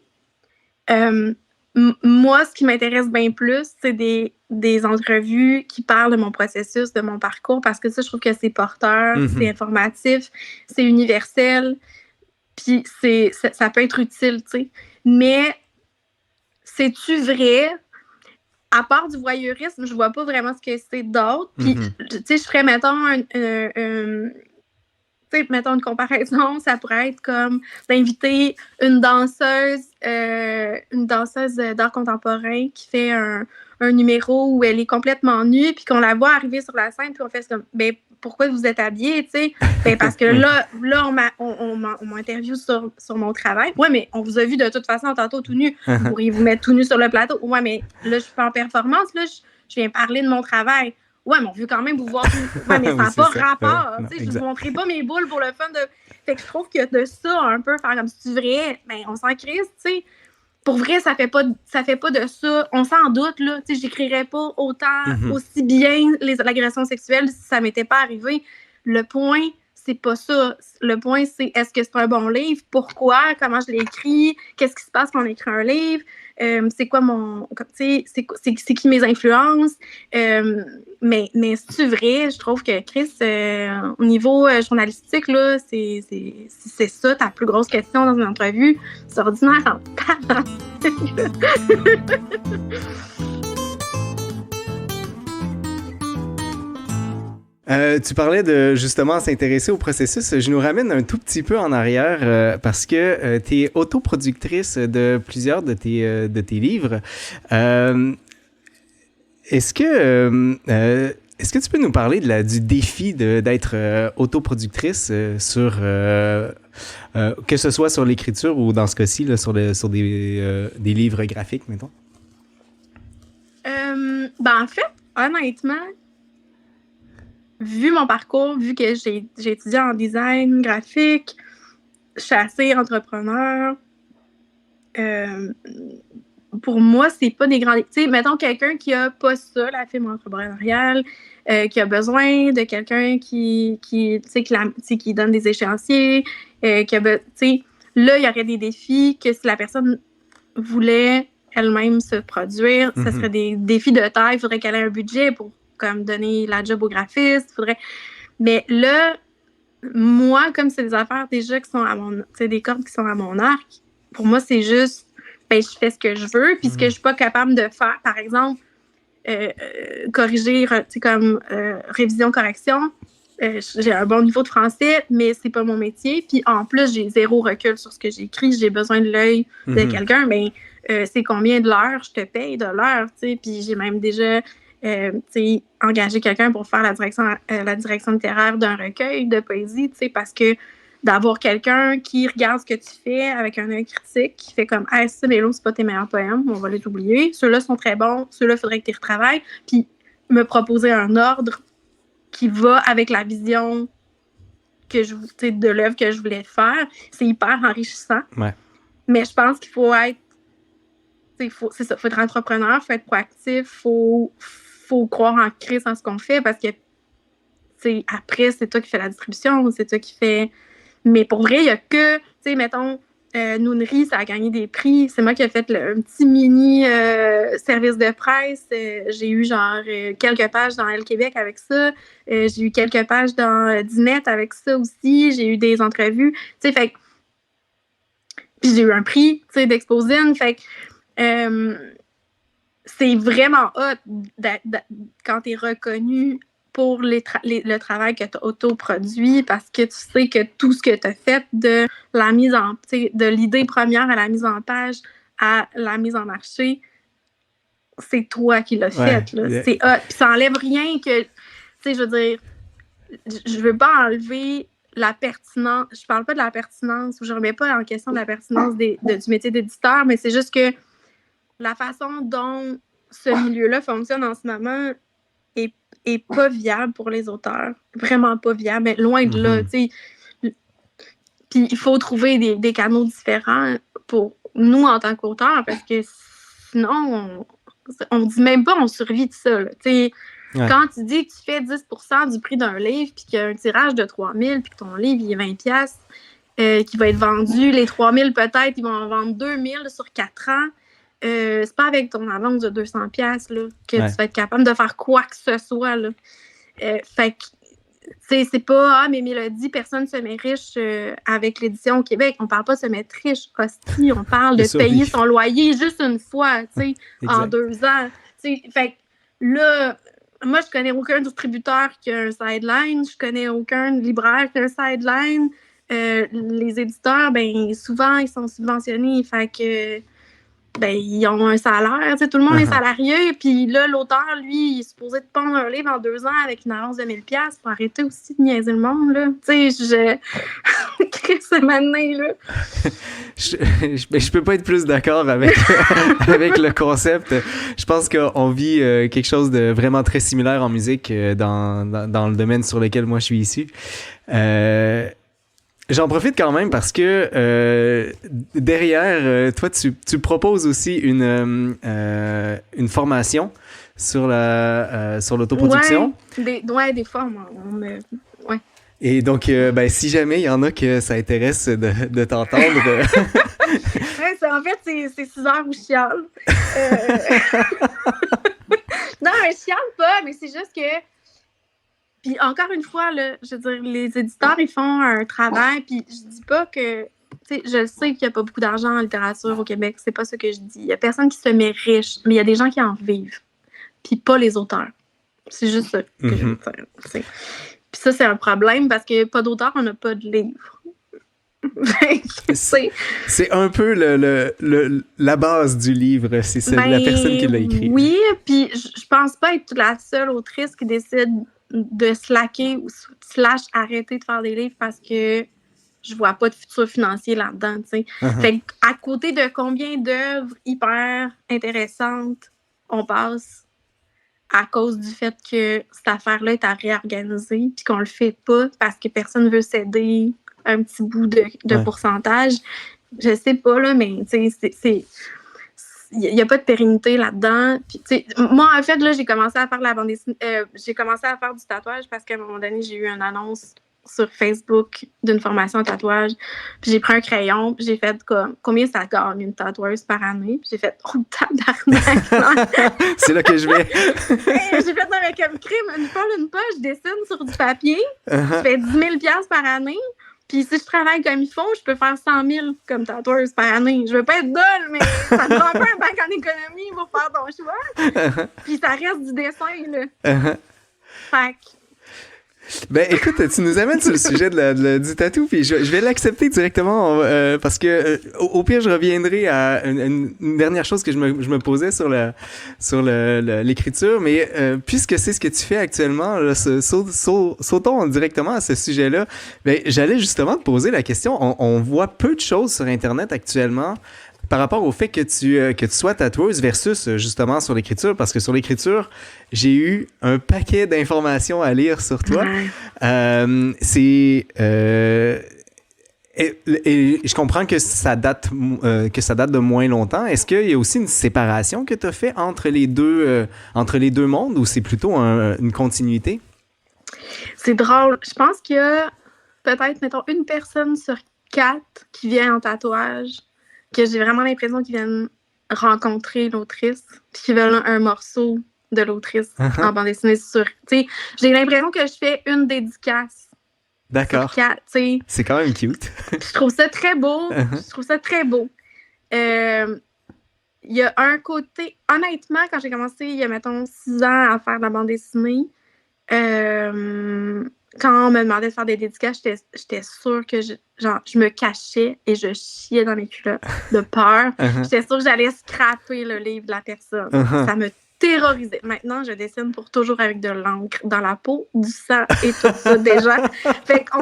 moi, ce qui m'intéresse bien plus, c'est des entrevues qui parlent de mon processus, de mon parcours, parce que ça, je trouve que c'est porteur, c'est informatif, c'est universel. Puis ça peut être utile, tu sais. Mais c'est-tu vrai? À part du voyeurisme, je vois pas vraiment ce que c'est d'autre. Puis, tu sais, je ferais, mettons, une comparaison. Ça pourrait être comme d'inviter une danseuse d'art contemporain qui fait un numéro où elle est complètement nue, puis qu'on la voit arriver sur la scène, puis on fait comme, ben, pourquoi vous êtes habillée, tu sais? Ben, parce que là on m'a interviewé sur mon travail. Ouais, mais on vous a vu de toute façon tantôt tout nu. Vous pourriez vous mettre tout nu sur le plateau. Ouais, mais là, je suis pas en performance. Là, je viens parler de mon travail. Ouais, mais on veut quand même vous voir. Ouais, mais ça n'a pas rapport. Je ne vous montrerai pas mes boules pour le fun de. Fait que je trouve qu'il y a de ça un peu, faire comme si tu vrai. Ben, on s'en crisse, tu sais. Pour vrai, ça fait pas de ça. On s'en doute, là. Tu sais, j'écrirais pas aussi bien l'agression sexuelle si ça m'était pas arrivé. Le point, c'est pas ça. Le point, c'est est-ce que c'est un bon livre? Pourquoi? Comment je l'ai écrit? Qu'est-ce qui se passe quand on écrit un livre? c'est quoi c'est qui mes influences. Mais c'est vrai, je trouve que Chris, au niveau journalistique, là, c'est ça ta plus grosse question dans une entrevue. C'est ordinaire en parlant. Tu parlais de justement s'intéresser au processus. Je nous ramène un tout petit peu en arrière parce que tu es autoproductrice de plusieurs de tes livres. Est-ce que tu peux nous parler du défi d'être autoproductrice sur que ce soit sur l'écriture ou dans ce cas-ci là, sur des livres graphiques, mettons? En fait, honnêtement, vu mon parcours, vu que j'ai étudié en design graphique, je suis assez entrepreneur. Pour moi, c'est pas des grands... Tu sais, mettons quelqu'un qui a pas ça, la fibre entrepreneuriale, qui a besoin de quelqu'un qui donne des échéanciers, là, il y aurait des défis que si la personne voulait elle-même se produire, ça serait des défis de taille. Il faudrait qu'elle ait un budget pour comme donner la job au graphiste. Mais là, moi, comme c'est des affaires déjà qui sont à mon... Tu sais, des cordes qui sont à mon arc, pour moi, c'est juste... je fais ce que je veux, puis ce que je suis pas capable de faire, par exemple, corriger, comme révision-correction, j'ai un bon niveau de français, mais c'est pas mon métier, puis en plus, j'ai zéro recul sur ce que j'écris, j'ai besoin de l'œil de quelqu'un, mais c'est combien de l'heure je te paye de l'heure, tu sais, puis j'ai même déjà engagé quelqu'un pour faire la direction littéraire d'un recueil de poésie, tu sais, parce que d'avoir quelqu'un qui regarde ce que tu fais avec un œil critique, qui fait comme « Hey, ça, Mélo, c'est pas tes meilleurs poèmes, on va les oublier. Ceux-là sont très bons, ceux-là, il faudrait que tu les retravailles. » Puis me proposer un ordre qui va avec la vision de l'œuvre que je voulais faire, c'est hyper enrichissant. Ouais. Mais je pense qu'il faut être... faut être entrepreneur, il faut être proactif, faut croire en crise en ce qu'on fait, parce que après, c'est toi qui fais la distribution, c'est toi qui fais... Mais pour vrai, il n'y a que, tu sais, mettons, Noonerie, ça a gagné des prix. C'est moi qui ai fait un petit mini service de presse. J'ai eu genre quelques pages dans Elle Québec avec ça. J'ai eu quelques pages dans Dinette avec ça aussi. J'ai eu des entrevues. Tu sais, fait puis j'ai eu un prix, tu sais, d'Exposine. Fait que c'est vraiment hot quand tu es reconnu pour le travail que tu as autoproduit, parce que tu sais que tout ce que tu as fait de la mise en... de l'idée première à la mise en page à la mise en marché, c'est toi qui l'as fait. Là. C'est hot. Puis ça enlève rien que... Tu sais, je veux dire, je veux pas enlever la pertinence... Je parle pas de la pertinence, ou je remets pas en question de la pertinence du métier d'éditeur, mais c'est juste que la façon dont ce milieu-là fonctionne en ce moment est pas viable pour les auteurs. Vraiment pas viable, mais loin de là, tu sais. Puis il faut trouver des canaux différents pour nous en tant qu'auteurs, parce que sinon, on dit même pas on survit de ça, tu sais. Ouais. Quand tu dis que tu fais 10% du prix d'un livre, puis qu'il y a un tirage de 3000, puis que ton livre, il est 20$, qui va être vendu, les 3000 peut-être, ils vont en vendre 2000 sur 4 ans. C'est pas avec ton avance de 200$ là, que tu vas être capable de faire quoi que ce soit. Là. Fait que, c'est pas « mes mélodies, personne ne se met riche avec l'édition au Québec ». On parle pas de se mettre riche, hostie. On parle de payer son loyer juste une fois, en 2 ans. Fait que là, moi, je connais aucun distributeur qui a un sideline. Je connais aucun libraire qui a un sideline. Les éditeurs, ben souvent, ils sont subventionnés. Fait que... ils ont un salaire, tout le monde est salarié, puis là, l'auteur, lui, il est supposé te pondre un livre en 2 ans avec une avance de 1000$, pour arrêter aussi de niaiser le monde, là. Tu sais, qu'est-ce que c'est là? Je peux pas être plus d'accord avec le concept. Je pense qu'on vit quelque chose de vraiment très similaire en musique dans le domaine sur lequel moi je suis issu. J'en profite quand même parce que derrière, toi, tu proposes aussi une formation sur l'autoproduction. Des formes. Ouais. Et donc, si jamais il y en a que ça intéresse de t'entendre... ça en fait, c'est 6 heures où je chiale. Non, je chiale pas, mais c'est juste que... Puis encore une fois, là, je veux dire, les éditeurs, ils font un travail, puis je dis pas que... Tu sais, je sais qu'il y a pas beaucoup d'argent en littérature au Québec, c'est pas ça que je dis. Il y a personne qui se met riche, mais il y a des gens qui en vivent, puis pas les auteurs. C'est juste ça que je veux dire, t'sais. Puis ça, c'est un problème, parce que pas d'auteurs, on n'a pas de livres. C'est un peu la base du livre, c'est la personne qui l'a écrit. Oui, puis je pense pas être la seule autrice qui décide de slacker ou arrêter de faire des livres parce que je vois pas de futur financier là-dedans, tu sais. Fait qu'à côté de combien d'œuvres hyper intéressantes on passe à cause du fait que cette affaire-là est à réorganiser puis qu'on le fait pas parce que personne veut céder un petit bout de pourcentage. Je sais pas, là, mais tu sais, il n'y a pas de pérennité là-dedans. Puis, tu sais, moi, en fait, là, j'ai commencé à faire de la bande dessinée. J'ai commencé à faire du tatouage parce qu'à un moment donné, j'ai eu une annonce sur Facebook d'une formation en tatouage. Puis j'ai pris un crayon, puis j'ai fait comme combien ça gagne une tatoueuse par année. Puis j'ai fait tabarnak. C'est là que je vais. J'ai fait comme crime, une page, je dessine sur du papier. Je fais 10 000 $ par année. Puis si je travaille comme il faut, je peux faire 100 000 comme tatoueuse par année. Je veux pas être dolle, mais ça me prend un peu un bac en économie pour faire ton choix. Puis ça reste du dessin, là. Fait que... Ben écoute, tu nous amènes sur le sujet du tatou, puis je vais l'accepter directement parce que au pire je reviendrai à une dernière chose que je me posais sur l'écriture, mais puisque c'est ce que tu fais actuellement, là, sautons directement à ce sujet-là. Ben j'allais justement te poser la question. On voit peu de choses sur Internet actuellement par rapport au fait que tu sois tatoueuse versus justement sur l'écriture, parce que sur l'écriture, j'ai eu un paquet d'informations à lire sur toi. Et je comprends que ça date de moins longtemps. Est-ce qu'il y a aussi une séparation que tu as fait entre les deux mondes, ou c'est plutôt une continuité? C'est drôle. Je pense qu'il y a peut-être, mettons, une personne sur 4 qui vient en tatouage, que j'ai vraiment l'impression qu'ils viennent rencontrer l'autrice, puis qu'ils veulent un morceau de l'autrice en bande dessinée sur... J'ai l'impression que je fais une dédicace. D'accord. Sur 4, c'est quand même cute. Je trouve ça très beau. Il y a un côté... Honnêtement, quand j'ai commencé, il y a, mettons, 6 ans à faire de la bande dessinée, quand on me demandait de faire des dédicaces, j'étais sûre que je me cachais et je chiais dans mes culottes de peur. J'étais sûre que j'allais scraper le livre de la personne. Ça me terrorisait. Maintenant, je dessine pour toujours avec de l'encre dans la peau, du sang et tout ça déjà. Fait qu'on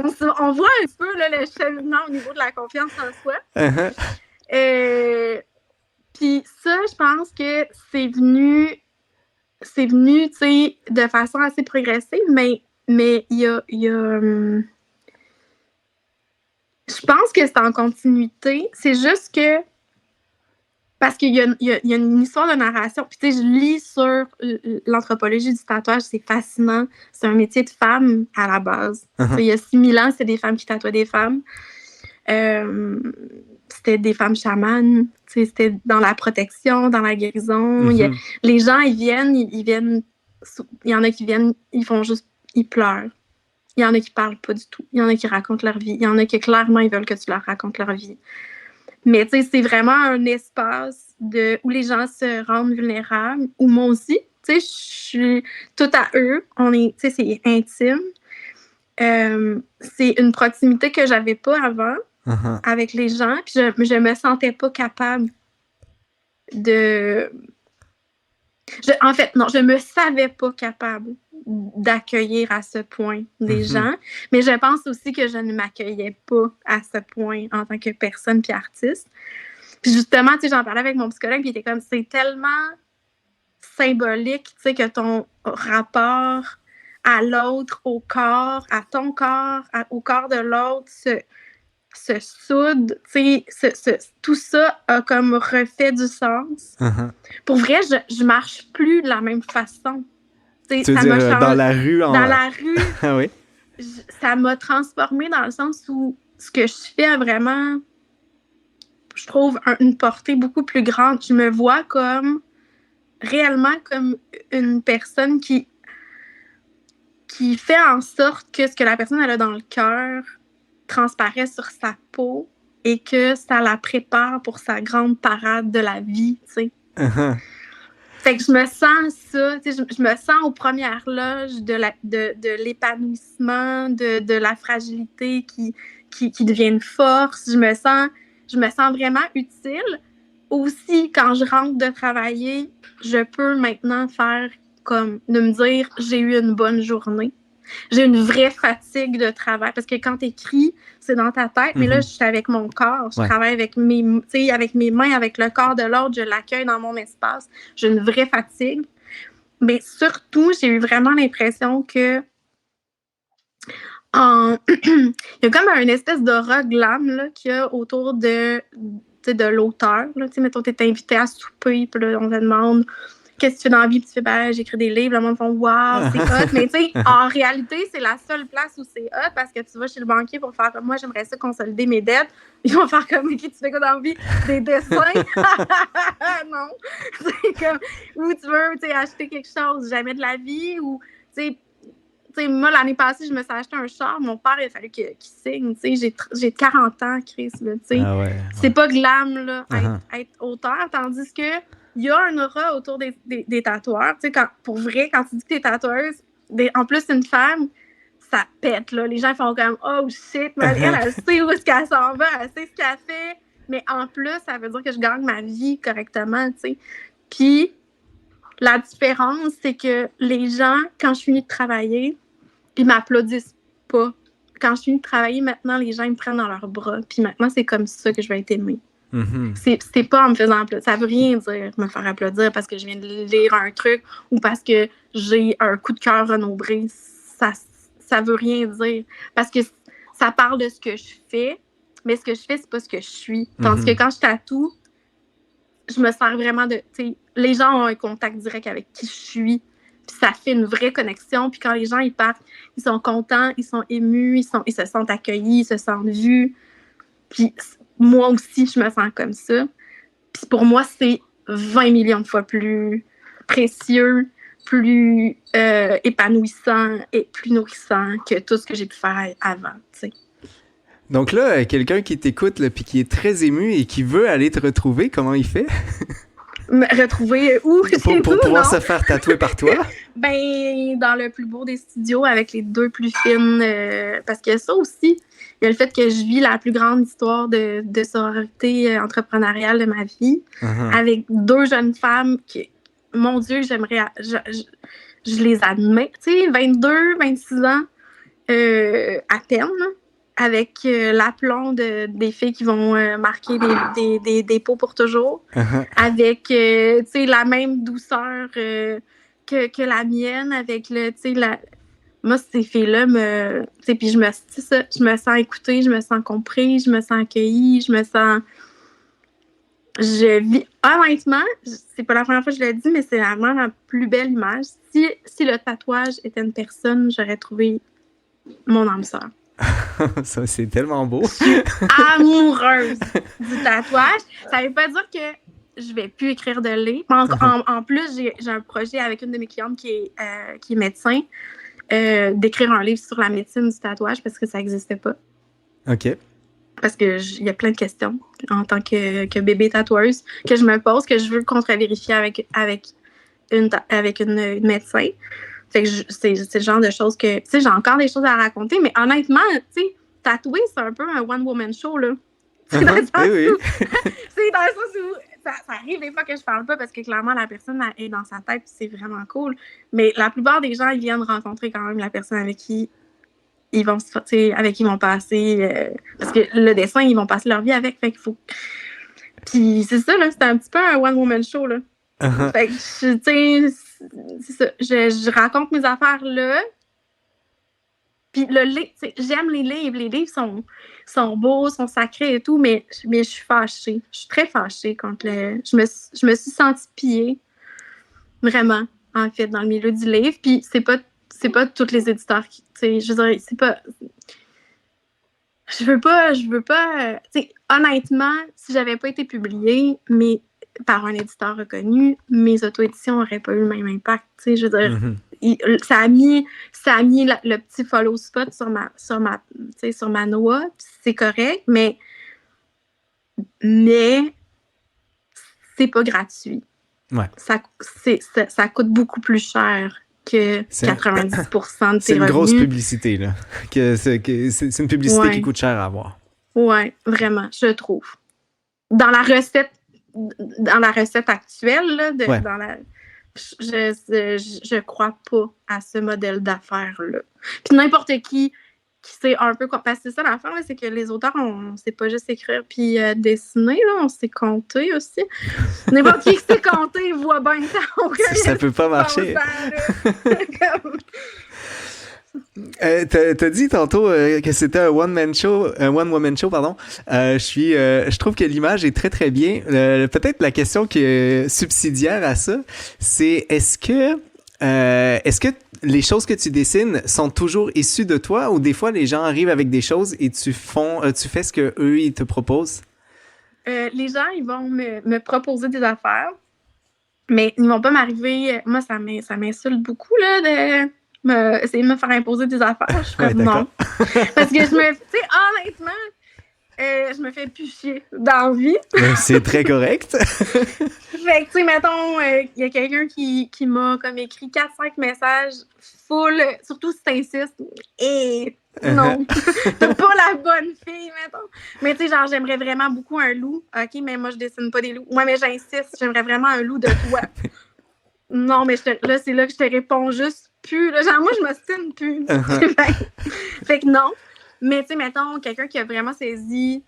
voit un peu là, le cheminement au niveau de la confiance en soi. Puis ça, je pense que c'est venu, tu sais, de façon assez progressive, mais il y a je pense que c'est en continuité. C'est juste que parce qu'il y a une histoire de narration. Puis tu sais, je lis sur l'anthropologie du tatouage, c'est fascinant. C'est un métier de femme à la base. Il y a 6000 ans, c'est des femmes qui tatouaient des femmes. C'était des femmes chamanes. C'était dans la protection, dans la guérison. Les gens, ils viennent. Il y en a qui viennent, ils pleurent. Il y en a qui parlent pas du tout. Il y en a qui racontent leur vie. Il y en a qui, clairement, ils veulent que tu leur racontes leur vie. Mais, tu sais, c'est vraiment un espace où les gens se rendent vulnérables, où moi aussi, tu sais, je suis tout à eux. Tu sais, c'est intime. C'est une proximité que j'avais pas avant avec les gens. Puis je me sentais pas capable de... En fait, non, je me savais pas capable d'accueillir à ce point des gens, mais je pense aussi que je ne m'accueillais pas à ce point en tant que personne puis artiste. Puis justement, tu sais, j'en parlais avec mon psychologue, puis il était comme, c'est tellement symbolique, tu sais, que ton rapport à l'autre, au corps, à ton corps, au corps de l'autre se soude, tu sais, tout ça a comme refait du sens. Pour vrai, je marche plus de la même façon. Tu veux dire, dans la rue? Dans la rue, ah oui? Ça m'a transformée dans le sens où ce que je fais a vraiment je trouve, une portée beaucoup plus grande. Je me vois comme réellement comme une personne qui fait en sorte que ce que la personne elle a dans le cœur transparaît sur sa peau et que ça la prépare pour sa grande parade de la vie, tu sais. Fait que je me sens ça, tu sais, je me sens aux premières loges de l'épanouissement, de la fragilité qui devient une force. Je me sens vraiment utile. Aussi, quand je rentre de travailler, je peux maintenant faire comme de me dire j'ai eu une bonne journée. J'ai une vraie fatigue de travail parce que quand tu écris, c'est dans ta tête, mais là, je suis avec mon corps. Je travaille avec mes mains, avec le corps de l'autre, je l'accueille dans mon espace. J'ai une vraie fatigue. Mais surtout, j'ai eu vraiment l'impression que il y a comme une espèce d'aura glam là, qu'il y a autour de l'auteur. Là. Mettons, tu es invité à souper, puis là, on te demande qu'est-ce que tu fais dans la vie, puis tu fais ben, j'écris des livres, le monde fait waouh, c'est hot. Mais tu sais, en réalité, c'est la seule place où c'est hot parce que tu vas chez le banquier pour faire comme moi, j'aimerais ça consolider mes dettes. Ils vont faire comme qui tu fais quoi dans la vie? Des dessins? Non. C'est comme ou tu veux acheter quelque chose, jamais de la vie, ou tu sais, moi, l'année passée, je me suis acheté un char. Mon père, il a fallu qu'il signe. J'ai 40 ans, Chris. Là, c'est pas glam là, être auteur. Tandis que il y a un aura autour des tatoueurs. Pour vrai, quand tu dis que t'es tatoueuse, en plus, une femme, ça pète. Là. Les gens font comme « Oh shit, elle sait où est-ce qu'elle s'en va, elle sait ce qu'elle fait. » Mais en plus, ça veut dire que je gagne ma vie correctement. T'sais. Puis, la différence, c'est que les gens, quand je finis de travailler, ils m'applaudissent pas. Quand je finis de travailler, maintenant, les gens ils me prennent dans leurs bras. Puis maintenant, c'est comme ça que je vais être aimée. C'est pas en me faisant applaudir. Ça veut rien dire me faire applaudir parce que je viens de lire un truc ou parce que j'ai un coup de cœur renombré. Ça veut rien dire. Parce que ça parle de ce que je fais, mais ce que je fais, c'est pas ce que je suis. Tandis que quand je tatoue, je me sers vraiment de... Les gens ont un contact direct avec qui je suis. Puis ça fait une vraie connexion. Puis quand les gens ils partent, ils sont contents, ils sont émus, ils se sentent accueillis, ils se sentent vus. Puis moi aussi, je me sens comme ça. Puis pour moi, c'est 20 millions de fois plus précieux, plus épanouissant et plus nourrissant que tout ce que j'ai pu faire avant, tu sais. Donc là, quelqu'un qui t'écoute puis qui est très ému et qui veut aller te retrouver, comment il fait? Me retrouver où? Pour pouvoir se faire tatouer par toi? Ben, dans le plus beau des studios avec les deux plus fines. Parce que ça aussi, il y a le fait que je vis la plus grande histoire de sororité entrepreneuriale de ma vie avec deux jeunes femmes qui, mon Dieu, j'aimerais... Je les admets. Tu sais, 22, 26 ans à peine, avec l'aplomb des filles qui vont marquer des dépôts pour toujours, avec la même douceur que la mienne, avec moi, ces filles-là, puis je me sens écoutée, je me sens comprise, je me sens accueillie, je vis, honnêtement, c'est pas la première fois que je le dis, mais c'est vraiment la plus belle image. Si le tatouage était une personne, j'aurais trouvé mon âme sœur. Ça, c'est tellement beau. Je suis amoureuse du tatouage. Ça veut pas dire que je vais plus écrire de livres. En plus, j'ai un projet avec une de mes clientes qui est médecin, d'écrire un livre sur la médecine du tatouage parce que ça n'existait pas. OK. Parce qu'il y a plein de questions en tant que bébé tatoueuse que je me pose, que je veux contre-vérifier avec une médecin. Fait que c'est le genre de choses que... Tu sais, j'ai encore des choses à raconter, mais honnêtement, tu sais, tatouer, c'est un peu un one-woman show, là. C'est dans le sens où... c'est dans le sens où... Ça arrive des fois que je parle pas parce que clairement, la personne est dans sa tête, c'est vraiment cool. Mais la plupart des gens, ils viennent rencontrer quand même la personne avec qui ils vont passer... parce que le dessin, ils vont passer leur vie avec, fait qu'il faut... Puis c'est ça, là, c'est un petit peu un one-woman show, là. Fait que, tu sais... C'est ça. Je raconte mes affaires là. Puis j'aime les livres. Les livres sont beaux, sont sacrés et tout, mais je suis fâchée. Je suis très fâchée contre je me suis sentie pillée. Vraiment, en fait, dans le milieu du livre. Puis c'est pas tous les éditeurs qui. Tu sais, je veux dire, c'est pas. Je veux pas. Tu sais, honnêtement, si j'avais pas été publiée, mais par un éditeur reconnu, mes auto-éditions n'auraient pas eu le même impact. Tu sais, je veux dire, ça a mis le petit follow spot sur ma noix, c'est correct, mais c'est pas gratuit. Ouais. Ça coûte beaucoup plus cher que 90% de tes revenus. C'est une grosse publicité, là. C'est une publicité qui coûte cher à avoir. Ouais, vraiment, je trouve. Dans la recette actuelle, là, je crois pas à ce modèle d'affaires-là. Puis n'importe qui sait un peu... Parce que c'est ça l'affaire, là, c'est que les auteurs, on sait pas juste écrire puis dessiner, là, on sait compter aussi. N'importe qui sait compter, il voit bien que ça peut pas marcher. T'as dit tantôt que c'était un one-woman show, pardon. Je trouve que l'image est très très bien. Peut-être la question qui est subsidiaire à ça, c'est est-ce que les choses que tu dessines sont toujours issues de toi ou des fois les gens arrivent avec des choses et tu fais ce que eux ils te proposent? Les gens ils vont me proposer des affaires, mais ils vont pas m'arriver. Moi ça m'insulte beaucoup là essayer de me faire imposer des affaires. Je suis comme non. Parce que honnêtement, je me fais plus chier dans la vie. C'est très correct. Fait que, tu sais, mettons, il y a quelqu'un qui m'a comme écrit 4-5 messages full, surtout si t'insistes. Et non, t'es pas la bonne fille, mettons. Mais tu sais, genre, j'aimerais vraiment beaucoup un loup. OK, mais moi, je dessine pas des loups. Ouais, mais j'insiste, j'aimerais vraiment un loup de toi. Non, mais là, c'est là que je te réponds juste plus. Là, genre, moi, je m'ostine plus. Fait que non. Mais, tu sais, mettons, quelqu'un qui a vraiment saisi,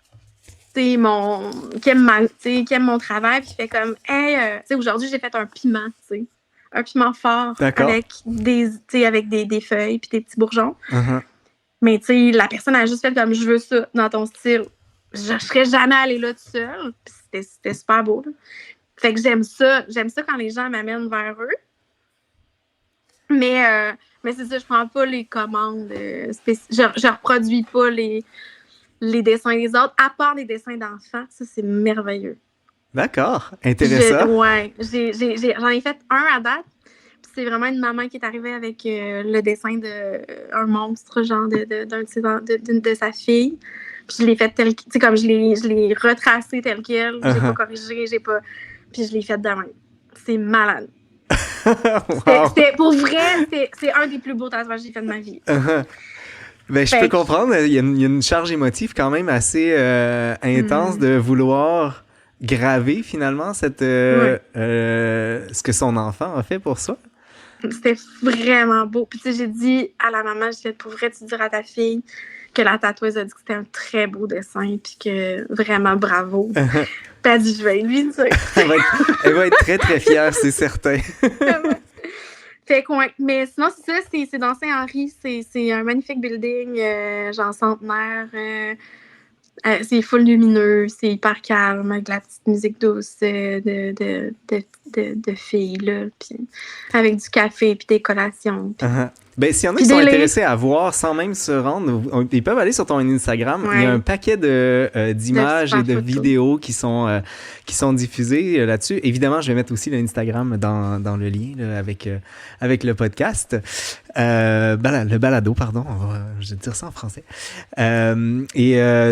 qui aime mon travail, puis qui fait comme, hey, tu sais, aujourd'hui, j'ai fait un piment, tu sais. Un piment fort. D'accord. Avec des feuilles puis des petits bourgeons. Mais, tu sais, la personne a juste fait comme, je veux ça dans ton style. Je serais jamais allée là toute seule. Puis c'était super beau, là. Fait que j'aime ça quand les gens m'amènent vers eux. Mais c'est ça, je prends pas les commandes je reproduis pas les dessins des autres, à part les dessins d'enfants. Ça, c'est merveilleux. D'accord, intéressant. J'en ai fait un à date. Puis c'est vraiment une maman qui est arrivée avec le dessin d'un monstre, genre de sa fille. Puis je l'ai fait tel quel, tu sais, comme je l'ai retracé tel quel. J'ai pas corrigé, puis je l'ai fait de même. C'est malade. Wow. C'était pour vrai, c'est un des plus beaux tatouages que j'ai fait de ma vie. Ben, je peux comprendre. Il y a une charge émotive quand même assez intense de vouloir graver finalement ce que son enfant a fait pour soi. C'était vraiment beau. Puis tu sais, j'ai dit à la maman, j'ai fait, pour vrai, tu diras à ta fille que la tatoueuse a dit que c'était un très beau dessin, puis que vraiment bravo. Puis elle a dit, je vais lui dire. Elle va être très, très fière, c'est certain. Fait que, ouais. Mais sinon, c'est ça, c'est dans Saint-Henri. C'est un magnifique building, genre centenaire. C'est full lumineux, c'est hyper calme, avec de la petite musique douce de filles, là, puis avec du café, puis des collations. Pis... Ben, s'il y en a qui sont intéressés à voir sans même se rendre, ils peuvent aller sur ton Instagram. Ouais. Il y a un paquet d'images et de vidéos qui sont diffusées là-dessus. Évidemment, je vais mettre aussi l'Instagram dans le lien là, avec le podcast. Le balado, pardon. Je vais dire ça en français.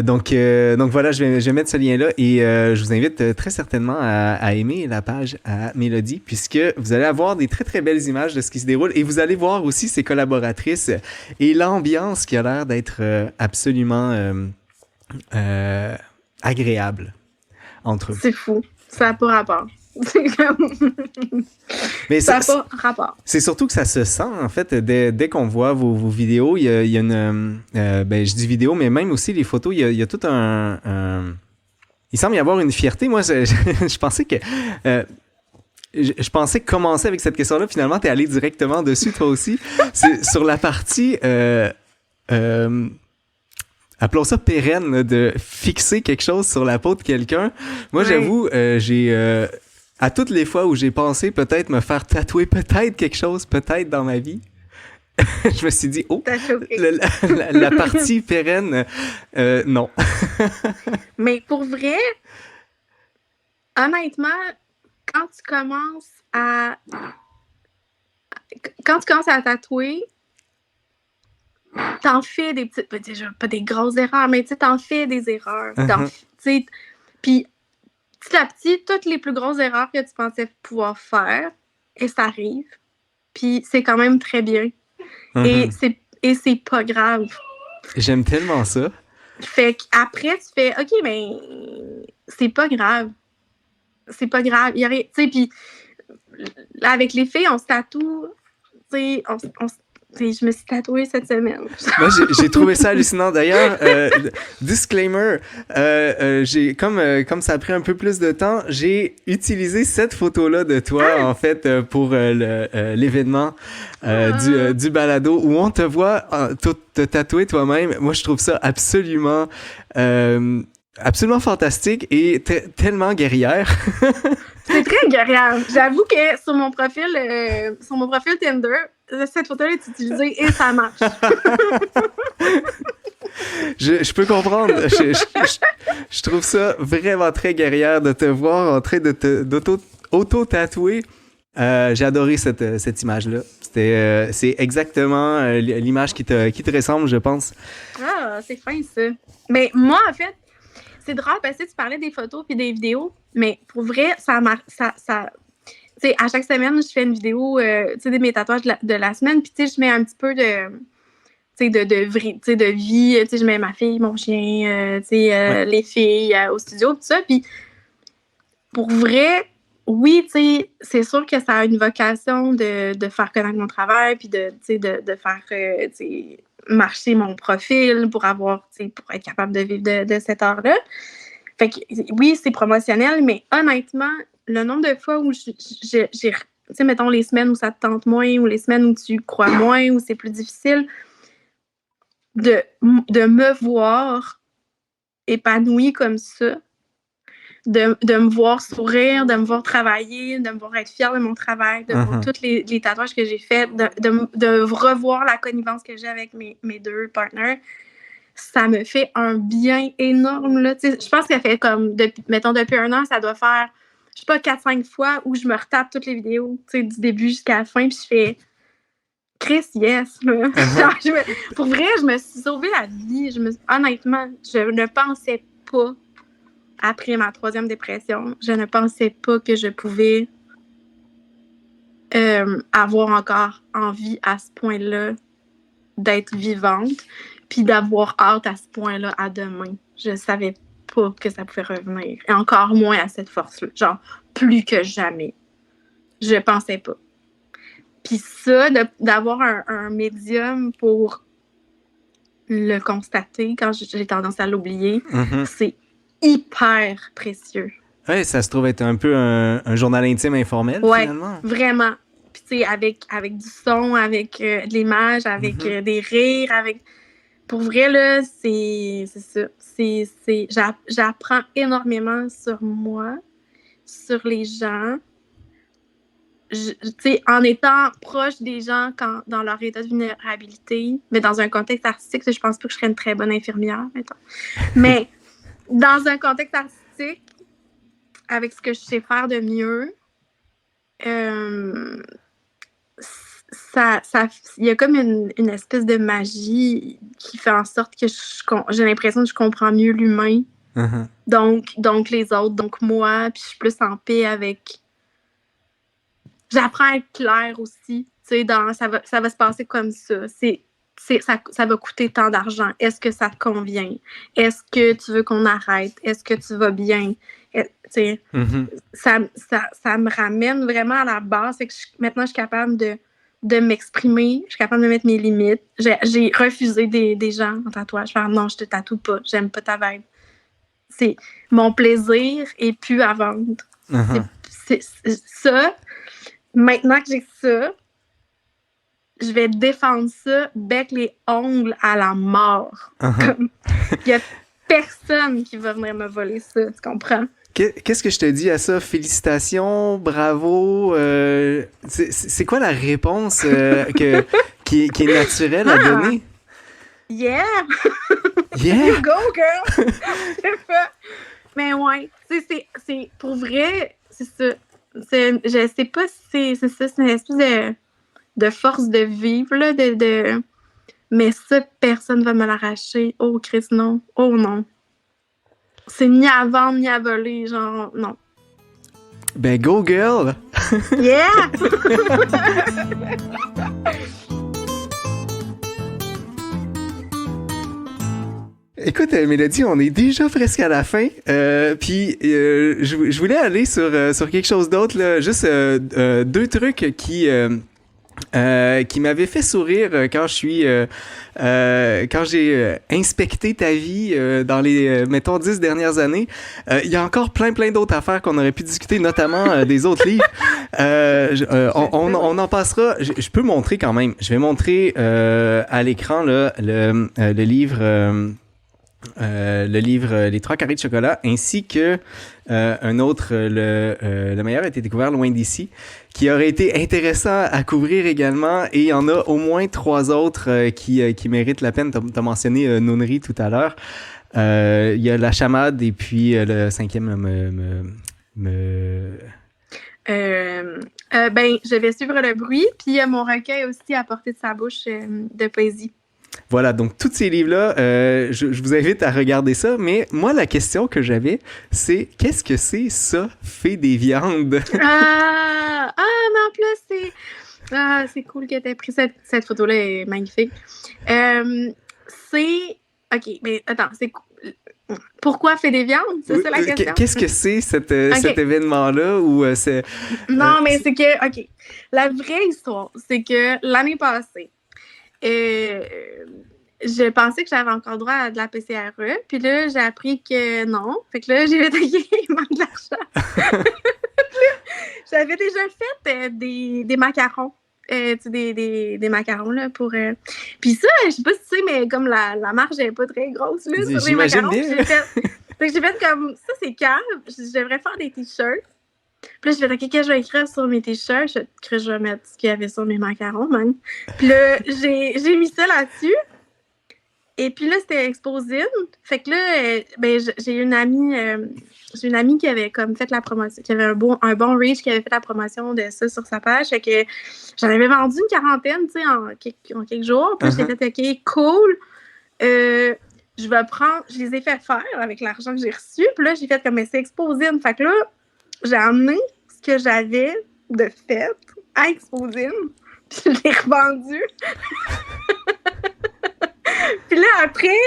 Donc voilà, je vais mettre ce lien-là et je vous invite très certainement à aimer la page à Mélodie puisque vous allez avoir des très, très belles images de ce qui se déroule et vous allez voir aussi ses collaboratrices et l'ambiance qui a l'air d'être absolument agréable entre eux. C'est fou. Ça n'a pas rapport. Mais ça n'a pas rapport. C'est surtout que ça se sent, en fait, dès qu'on voit vos vidéos. Il y a une... je dis vidéo, mais même aussi les photos, il y a tout un... Il semble y avoir une fierté. Moi, je pensais que... Je pensais commencer avec cette question-là. Finalement, t'es allé directement dessus, toi aussi. C'est sur la partie... appelons ça pérenne, de fixer quelque chose sur la peau de quelqu'un. Moi, j'avoue, j'ai... à toutes les fois où j'ai pensé peut-être me faire tatouer peut-être quelque chose, peut-être dans ma vie, Je me suis dit, oh, T'as choqué. la partie pérenne, non. Mais pour vrai, honnêtement, quand tu commences à tatouer, t'en fais des petites, pas des grosses erreurs, mais tu sais, t'en fais des erreurs. Puis petit à petit, toutes les plus grosses erreurs que tu pensais pouvoir faire, et ça arrive. Puis c'est quand même très bien. Et c'est pas grave. J'aime tellement ça. Fait qu'après, tu fais, OK, mais c'est pas grave. C'est pas grave. Tu sais, puis avec les filles, on se tatoue. Tu sais, je me suis tatouée cette semaine. Moi, j'ai trouvé ça hallucinant. D'ailleurs, disclaimer, comme ça a pris un peu plus de temps, j'ai utilisé cette photo-là de toi, en fait, pour l'événement du balado où on te voit te tatouer toi-même. Moi, je trouve ça absolument fantastique et tellement guerrière. C'est très guerrière. J'avoue que sur mon profil Tinder, cette photo-là est utilisée et ça marche. Je peux comprendre. Je trouve ça vraiment très guerrière de te voir en train d'auto-tatouer. J'ai adoré cette image-là. C'est exactement l'image qui te ressemble, je pense. Ah, c'est fin, ça. Mais moi, en fait, c'est drôle parce que tu parlais des photos puis des vidéos, mais pour vrai, ça tu sais, à chaque semaine, je fais une vidéo, tu sais, de mes tatouages de la semaine, puis tu sais, je mets un petit peu de, tu sais, de vie, tu sais, je mets ma fille, mon chien, tu sais, les filles au studio, tout ça, puis pour vrai, oui, tu sais, c'est sûr que ça a une vocation de faire connaître mon travail, puis de faire, tu sais, marcher mon profil pour être capable de vivre de cette art-là. Fait que, oui, c'est promotionnel, mais honnêtement, le nombre de fois où j'ai, tu sais, mettons les semaines où ça te tente moins, ou les semaines où tu crois moins, où c'est plus difficile, de me voir épanouie comme ça, de me voir sourire, de me voir travailler, de me voir être fière de mon travail, de voir tous les tatouages que j'ai faits, de revoir la connivence que j'ai avec mes deux partenaires, ça me fait un bien énorme. Là. Je pense que ça fait comme, depuis 1 an, ça doit faire, je sais pas, 4-5 fois où je me retape toutes les vidéos, du début jusqu'à la fin, puis je fais Chris, yes. Genre, pour vrai, je me suis sauvé la vie. Honnêtement, je ne pensais pas, après ma 3e dépression, je ne pensais pas que je pouvais avoir encore envie à ce point-là d'être vivante, puis d'avoir hâte à ce point-là à demain. Je savais pas que ça pouvait revenir. Et encore moins à cette force-là. Genre, plus que jamais. Je pensais pas. Puis ça, d'avoir un médium pour le constater quand j'ai tendance à l'oublier, c'est hyper précieux. Ouais, ça se trouve être un peu un journal intime informel, finalement. Ouais, vraiment. Puis tu sais, avec du son, avec de l'image, avec des rires, avec... Pour vrai, là, c'est ça. J'apprends énormément sur moi, sur les gens. Tu sais, en étant proche des gens dans leur état de vulnérabilité, mais dans un contexte artistique, je pense pas que je serais une très bonne infirmière, mettons. Mais dans un contexte artistique, avec ce que je sais faire de mieux, il y a comme une espèce de magie qui fait en sorte que j'ai l'impression que je comprends mieux l'humain. Donc les autres, donc moi, puis je suis plus en paix avec... J'apprends à être claire aussi. Tu sais, ça va se passer comme ça. Ça va coûter tant d'argent. Est-ce que ça te convient? Est-ce que tu veux qu'on arrête? Est-ce que tu vas bien? Tu sais, ça me ramène vraiment à la base. C'est que maintenant, je suis capable de m'exprimer. Je suis capable de mettre mes limites. J'ai refusé des gens en tatouage. Faire non, je te tatoue pas. J'aime pas ta vibe. C'est mon plaisir et plus à vendre. C'est ça. Maintenant que j'ai ça, je vais défendre ça bec les ongles à la mort. Il y a personne qui va venir me voler ça, tu comprends? Qu'est-ce que je te dis à ça? Félicitations, bravo. C'est quoi la réponse qui est naturel à donner. Yeah! Yeah! You go, girl! Mais ouais, c'est pour vrai, c'est ça. Je sais pas si c'est ça, c'est une espèce de force de vivre, là, mais ça, personne va me l'arracher. Oh, Chris, non. Oh, non. C'est ni à vendre, ni à voler, genre, non. Ben, go, girl! Yeah! Écoute, Mélodie, on est déjà presque à la fin. Puis, je voulais aller sur quelque chose d'autre, là. Juste deux trucs qui m'avaient fait sourire quand j'ai inspecté ta vie dans les, mettons, 10 dernières années. Il y a encore plein d'autres affaires qu'on aurait pu discuter, notamment des autres livres. On en passera. Je peux montrer quand même. Je vais montrer à l'écran là, le livre... le livre Les 3 carrés de chocolat, ainsi que un autre, le meilleur a été découvert loin d'ici, qui aurait été intéressant à couvrir également, et il y en a au moins 3 autres qui méritent la peine. T'as mentionné Nonnerie tout à l'heure. Il y a La Chamade, et puis le 5e je vais suivre le bruit, puis il y a mon recueil aussi à portée de sa bouche de poésie. Voilà, donc tous ces livres-là, je vous invite à regarder ça. Mais moi, la question que j'avais, c'est qu'est-ce que c'est ça, Fée des viandes? Mais en plus, c'est cool que tu aies pris cette photo-là, est magnifique. OK, mais attends, c'est pourquoi Fée des viandes? C'est ça la question? Qu'est-ce que c'est cet événement-là? Ou c'est... Non, mais c'est que, OK, la vraie histoire, c'est que l'année passée, je pensais que j'avais encore droit à de la PCRE, puis là, j'ai appris que non. Fait que là, j'ai fait il manque de l'argent. J'avais déjà fait des macarons. Des macarons, là, pour... Puis ça, je sais pas si tu sais, mais comme la marge est pas très grosse, là, sur les macarons. Bien. J'ai fait comme... Ça, c'est calme. Je devrais faire des t-shirts. Puis là, je vais dire, qu'est-ce que je vais écrire sur mes t-shirts? Je vais mettre ce qu'il y avait sur mes macarons, man. Puis là, j'ai mis ça là-dessus. Et puis là, c'était Exposine. Fait que là, j'ai une amie qui avait comme fait la promotion, qui avait un bon reach, qui avait fait la promotion de ça sur sa page. Fait que j'en avais vendu une quarantaine, tu sais, en quelques jours. Puis j'ai fait, OK, cool. Je les ai fait faire avec l'argent que j'ai reçu. Puis là, j'ai fait comme, mais c'est Exposine. Fait que là, j'ai amené ce que j'avais de fait à Exposine, puis je l'ai revendu. Puis là, après,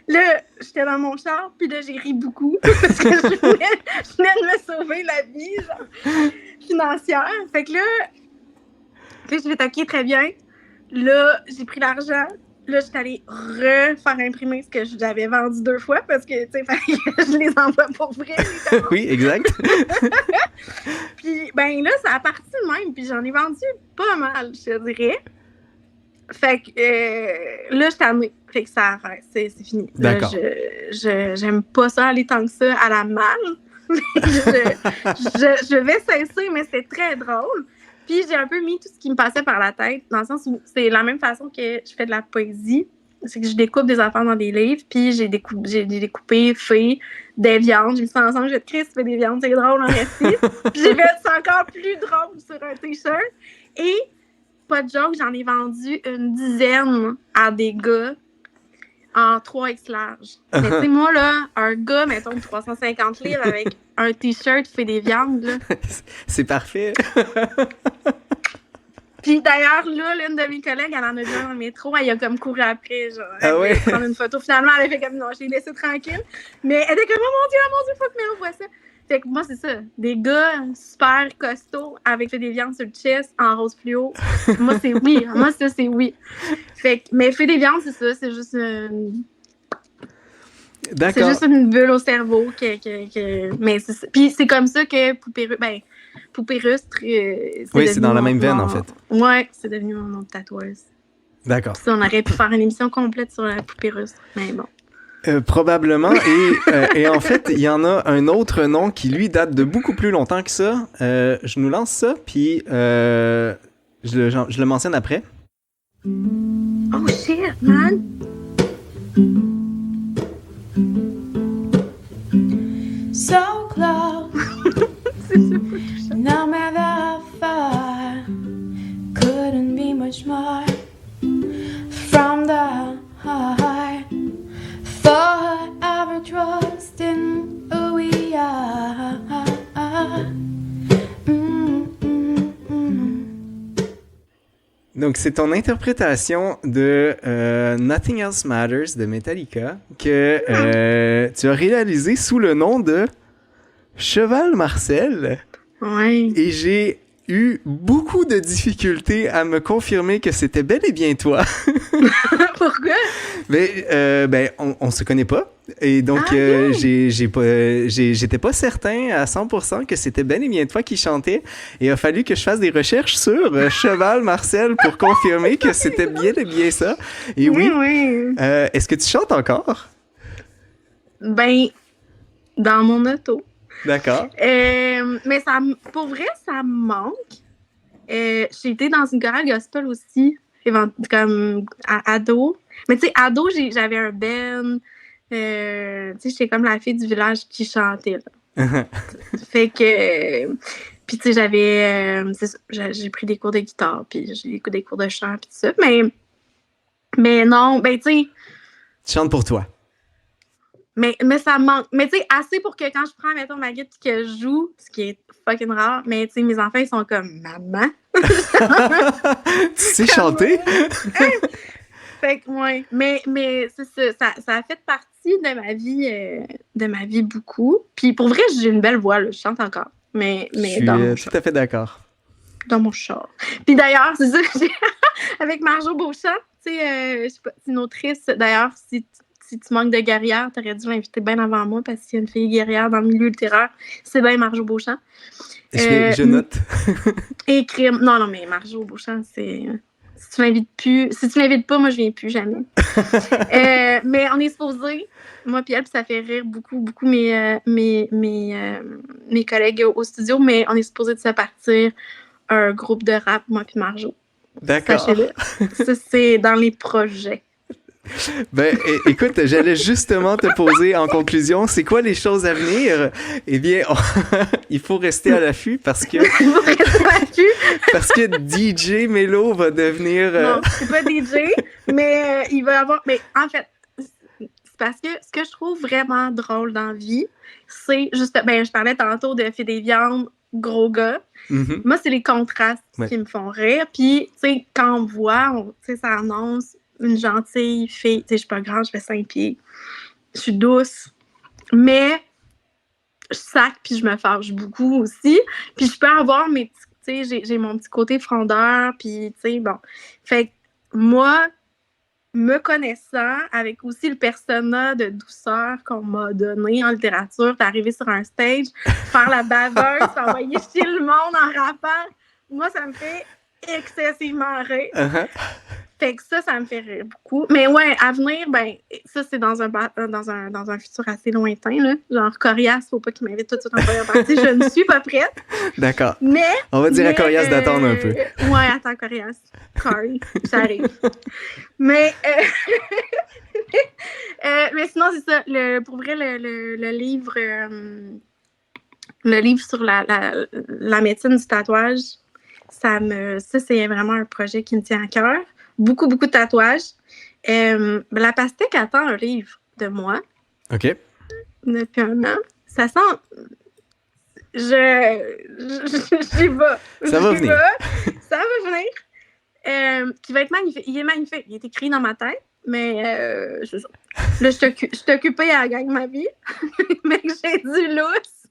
j'étais dans mon char, puis là, j'ai ri beaucoup, parce que je venais de me sauver la vie, genre, financière. Fait que là, j'ai fait, OK, très bien. Là, j'ai pris l'argent. Là, j'étais allée refaire imprimer ce que j'avais vendu 2 fois parce que, tu sais, je les envoie pour vrai. Oui, exact. Puis, ben là, ça a parti de même. Puis, j'en ai vendu pas mal, je dirais. Fait que là, je t'ai amené. Fait que ça arrête. C'est fini. D'accord. Là, j'aime pas ça aller tant que ça à la malle. je vais cesser, mais c'est très drôle. Puis j'ai un peu mis tout ce qui me passait par la tête, dans le sens où c'est la même façon que je fais de la poésie. C'est que je découpe des affaires dans des livres, puis j'ai découpé Fée, des viandes. Je me suis dit ensemble, je vais te créer, tu fais des viandes, c'est drôle en récit. Puis j'ai fait c'est encore plus drôle sur un t-shirt. Et, pas de joke, j'en ai vendu une dizaine à des gars en 3X large. Mais tu sais, moi, là, un gars, mettons, de 350 livres avec un t-shirt fait des viandes, là. C'est parfait. Puis d'ailleurs, là, l'une de mes collègues, elle en a vu un dans le métro, elle a comme couru après, genre, elle voulait prendre une photo. Finalement, elle a fait comme, non, je l'ai laissé tranquille. Mais elle était comme, oh mon Dieu, faut que Mélo voit ça. Fait que moi, c'est ça. Des gars super costauds avec des viandes sur le chest en rose fluo. Moi, c'est oui. Moi, ça, c'est oui. Fait que, mais fait des viandes, c'est ça. C'est juste une... D'accord. C'est juste une bulle au cerveau. Mais c'est ça. Puis c'est comme ça que Poupée Rustre, c'est dans la même veine, en fait. Ouais, c'est devenu mon nom de tatoueuse. D'accord. Puis on aurait pu faire une émission complète sur la Poupée Rustre, mais bon. Probablement. Et en fait, il y en a un autre nom qui, lui, date de beaucoup plus longtemps que ça. Je nous lance ça, puis je le mentionne après. Oh shit, man! So close, no matter how far, couldn't be much more from the heart. Forever trust in who we are. Donc, c'est ton interprétation de Nothing Else Matters de Metallica que tu as réalisé sous le nom de Cheval Marcel. Ouais. Et j'ai eu beaucoup de difficultés à me confirmer que c'était bel et bien toi. Pourquoi? Ben, on se connaît pas. Et donc, j'étais pas certain à 100% que c'était bel et bien toi qui chantais. Et il a fallu que je fasse des recherches sur Cheval Marcel pour confirmer que c'était bien et bien ça. Et oui. Est-ce que tu chantes encore? Ben, dans mon auto. D'accord. Mais ça, pour vrai, ça me manque. J'ai été dans une chorale gospel aussi, comme ado. Mais tu sais, ado, j'avais un band. Tu sais, j'étais comme la fille du village qui chantait. Là. Fait que... Puis tu sais, j'ai pris des cours de guitare, puis j'ai des cours de chant, puis tout ça. Mais non, ben tu sais... Tu chantes pour toi. Mais ça me manque. Mais tu sais, assez pour que quand je prends, mettons, ma guitare que je joue, ce qui est fucking rare, mais tu sais, mes enfants, ils sont comme « Maman! » Tu sais chanter? Fait que, ouais. Mais c'est ça a fait partie de ma vie beaucoup. Puis pour vrai, j'ai une belle voix, là. Je chante encore. Mais je suis dans mon tout à fait d'accord. Dans mon char. Puis d'ailleurs, c'est ça, avec Marjo Beauchamp, tu sais, je sais pas, c'est une autrice. D'ailleurs, si tu manques de guerrière, t'aurais dû l'inviter bien avant moi parce qu'il y a une fille guerrière dans le milieu littéraire. C'est bien Marjo Beauchamp. Je note. Et crime. Non, mais Marjo Beauchamp, c'est... Si tu m'invites pas, moi, je viens plus jamais. Mais on est supposé, moi puis elle, puis ça fait rire beaucoup mes collègues au studio, mais on est supposé de se partir un groupe de rap, moi puis Marjo. D'accord. Sachez-le. Ça, c'est dans les projets. Ben, écoute, j'allais justement te poser en conclusion, c'est quoi les choses à venir? Eh bien, il faut rester à l'affût parce que... Il faut rester à l'affût. Parce que DJ Mélo va devenir... Non, c'est pas DJ, mais il va avoir... Mais en fait, c'est parce que ce que je trouve vraiment drôle dans la vie, c'est juste... Ben, je parlais tantôt de fait des viandes, gros gars. Mm-hmm. Moi, c'est les contrastes qui me font rire. Puis, tu sais, quand on voit, tu sais, ça annonce une gentille fille. Tu sais, je suis pas grande, je fais 5 pieds. Je suis douce. Mais je sac puis je me fâche beaucoup aussi. Puis je peux avoir mes petits... Tu sais, j'ai mon petit côté frondeur. Puis, tu sais, bon. Fait que moi, me connaissant, avec aussi le persona de douceur qu'on m'a donné en littérature, d'arriver sur un stage, faire la baveuse, envoyer chier le monde en rappant, moi, ça me fait excessivement rire. Uh-huh. Fait que ça me fait rire beaucoup. Mais ouais, à venir, ben, ça, c'est dans un futur assez lointain, là. Genre, Corias, faut pas qu'il m'invite tout de suite en première partie. Je ne suis pas prête. D'accord. Mais... On va dire à Corias d'attendre un peu. Ouais, attends, Corias. Corey, j'arrive. Mais sinon, c'est ça. Pour vrai, le livre... le livre sur la médecine du tatouage, ça, c'est vraiment un projet qui me tient à cœur. Beaucoup de tatouages. La Pastèque attend un livre de moi. OK. Depuis un an. Ça sent... J'y vais. Ça va venir. Ça va venir. Qui va être magnifique. Il est magnifique. Il est écrit dans ma tête, mais c'est ça. Là, je suis occupée à gagner ma vie. Mais que j'ai du lousse.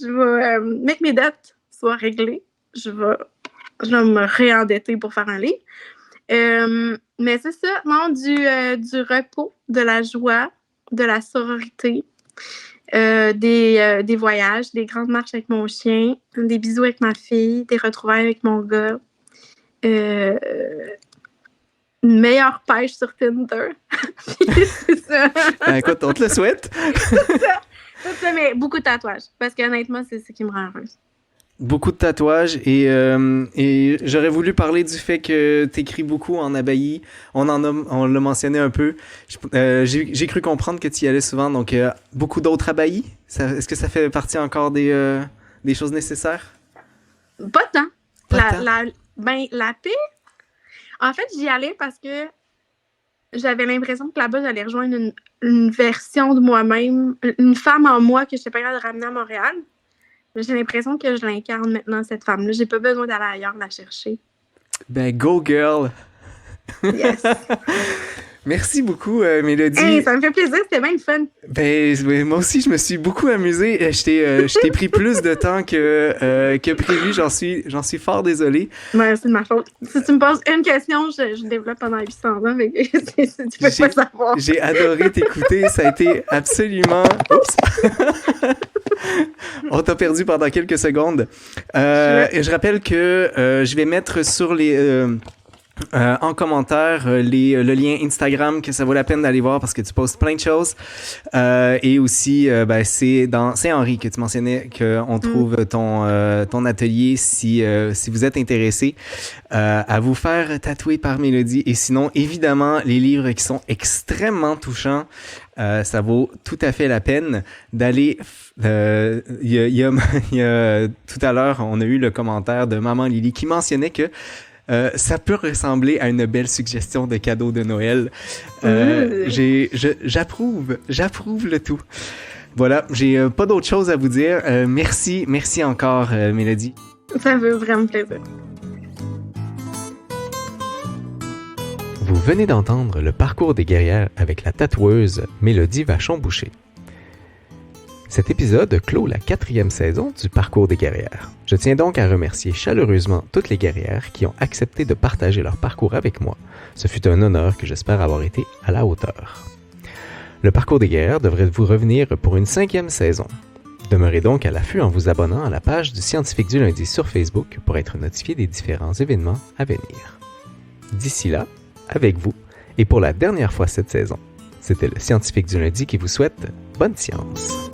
Je vais... mais que mes dettes soient réglées. Je vais me réendetter pour faire un livre. Mais c'est ça, non, du repos, de la joie, de la sororité, des voyages, des grandes marches avec mon chien, des bisous avec ma fille, des retrouvailles avec mon gars, une meilleure pêche sur Tinder. C'est ça. Ben, écoute, on te le souhaite. C'est ça, mais beaucoup de tatouages, parce qu'honnêtement, c'est ce qui me rend heureuse. beaucoup de tatouages et j'aurais voulu parler du fait que tu écris beaucoup en abbaye. On l'a mentionné un peu. J'ai cru comprendre que tu y allais souvent, donc beaucoup d'autres abbayes. Est-ce que ça fait partie encore des choses nécessaires? Pas tant. Pas tant? La paix, en fait, j'y allais parce que j'avais l'impression que là-bas, j'allais rejoindre une version de moi-même, une femme en moi que je n'étais pas capable de ramener à Montréal. J'ai l'impression que je l'incarne maintenant, cette femme-là. J'ai pas besoin d'aller ailleurs la chercher. Ben, go girl! Yes! Merci beaucoup, Mélodie. Hey, ça me fait plaisir, c'était bien le fun. Ben, moi aussi, je me suis beaucoup amusé. Je t'ai pris plus de temps que prévu. J'en suis fort désolé. Ouais, c'est de ma faute. Si tu me poses une question, je développe pendant 800 ans, mais tu peux pas savoir. J'ai adoré t'écouter. Ça a été absolument... Oups! On t'a perdu pendant quelques secondes. Et je rappelle que je vais mettre sur en commentaire le lien Instagram, que ça vaut la peine d'aller voir parce que tu postes plein de choses. Et aussi, c'est Henri que tu mentionnais qu'on trouve ton atelier si vous êtes intéressé à vous faire tatouer par Mélodie. Et sinon, évidemment, les livres qui sont extrêmement touchants, ça vaut tout à fait la peine d'aller... Il y a tout à l'heure, on a eu le commentaire de Maman Lily qui mentionnait que ça peut ressembler à une belle suggestion de cadeau de Noël. J'approuve le tout. Voilà, j'ai pas d'autre chose à vous dire. Merci encore, Mélodie. Ça me fait vraiment plaisir. Vous venez d'entendre le parcours des guerrières avec la tatoueuse Mélodie Vachon-Boucher. Cet épisode clôt la 4e saison du Parcours des guerrières. Je tiens donc à remercier chaleureusement toutes les guerrières qui ont accepté de partager leur parcours avec moi. Ce fut un honneur que j'espère avoir été à la hauteur. Le Parcours des guerrières devrait vous revenir pour une 5e saison. Demeurez donc à l'affût en vous abonnant à la page du Scientifique du lundi sur Facebook pour être notifié des différents événements à venir. D'ici là, avec vous, et pour la dernière fois cette saison, c'était le Scientifique du lundi qui vous souhaite bonne science.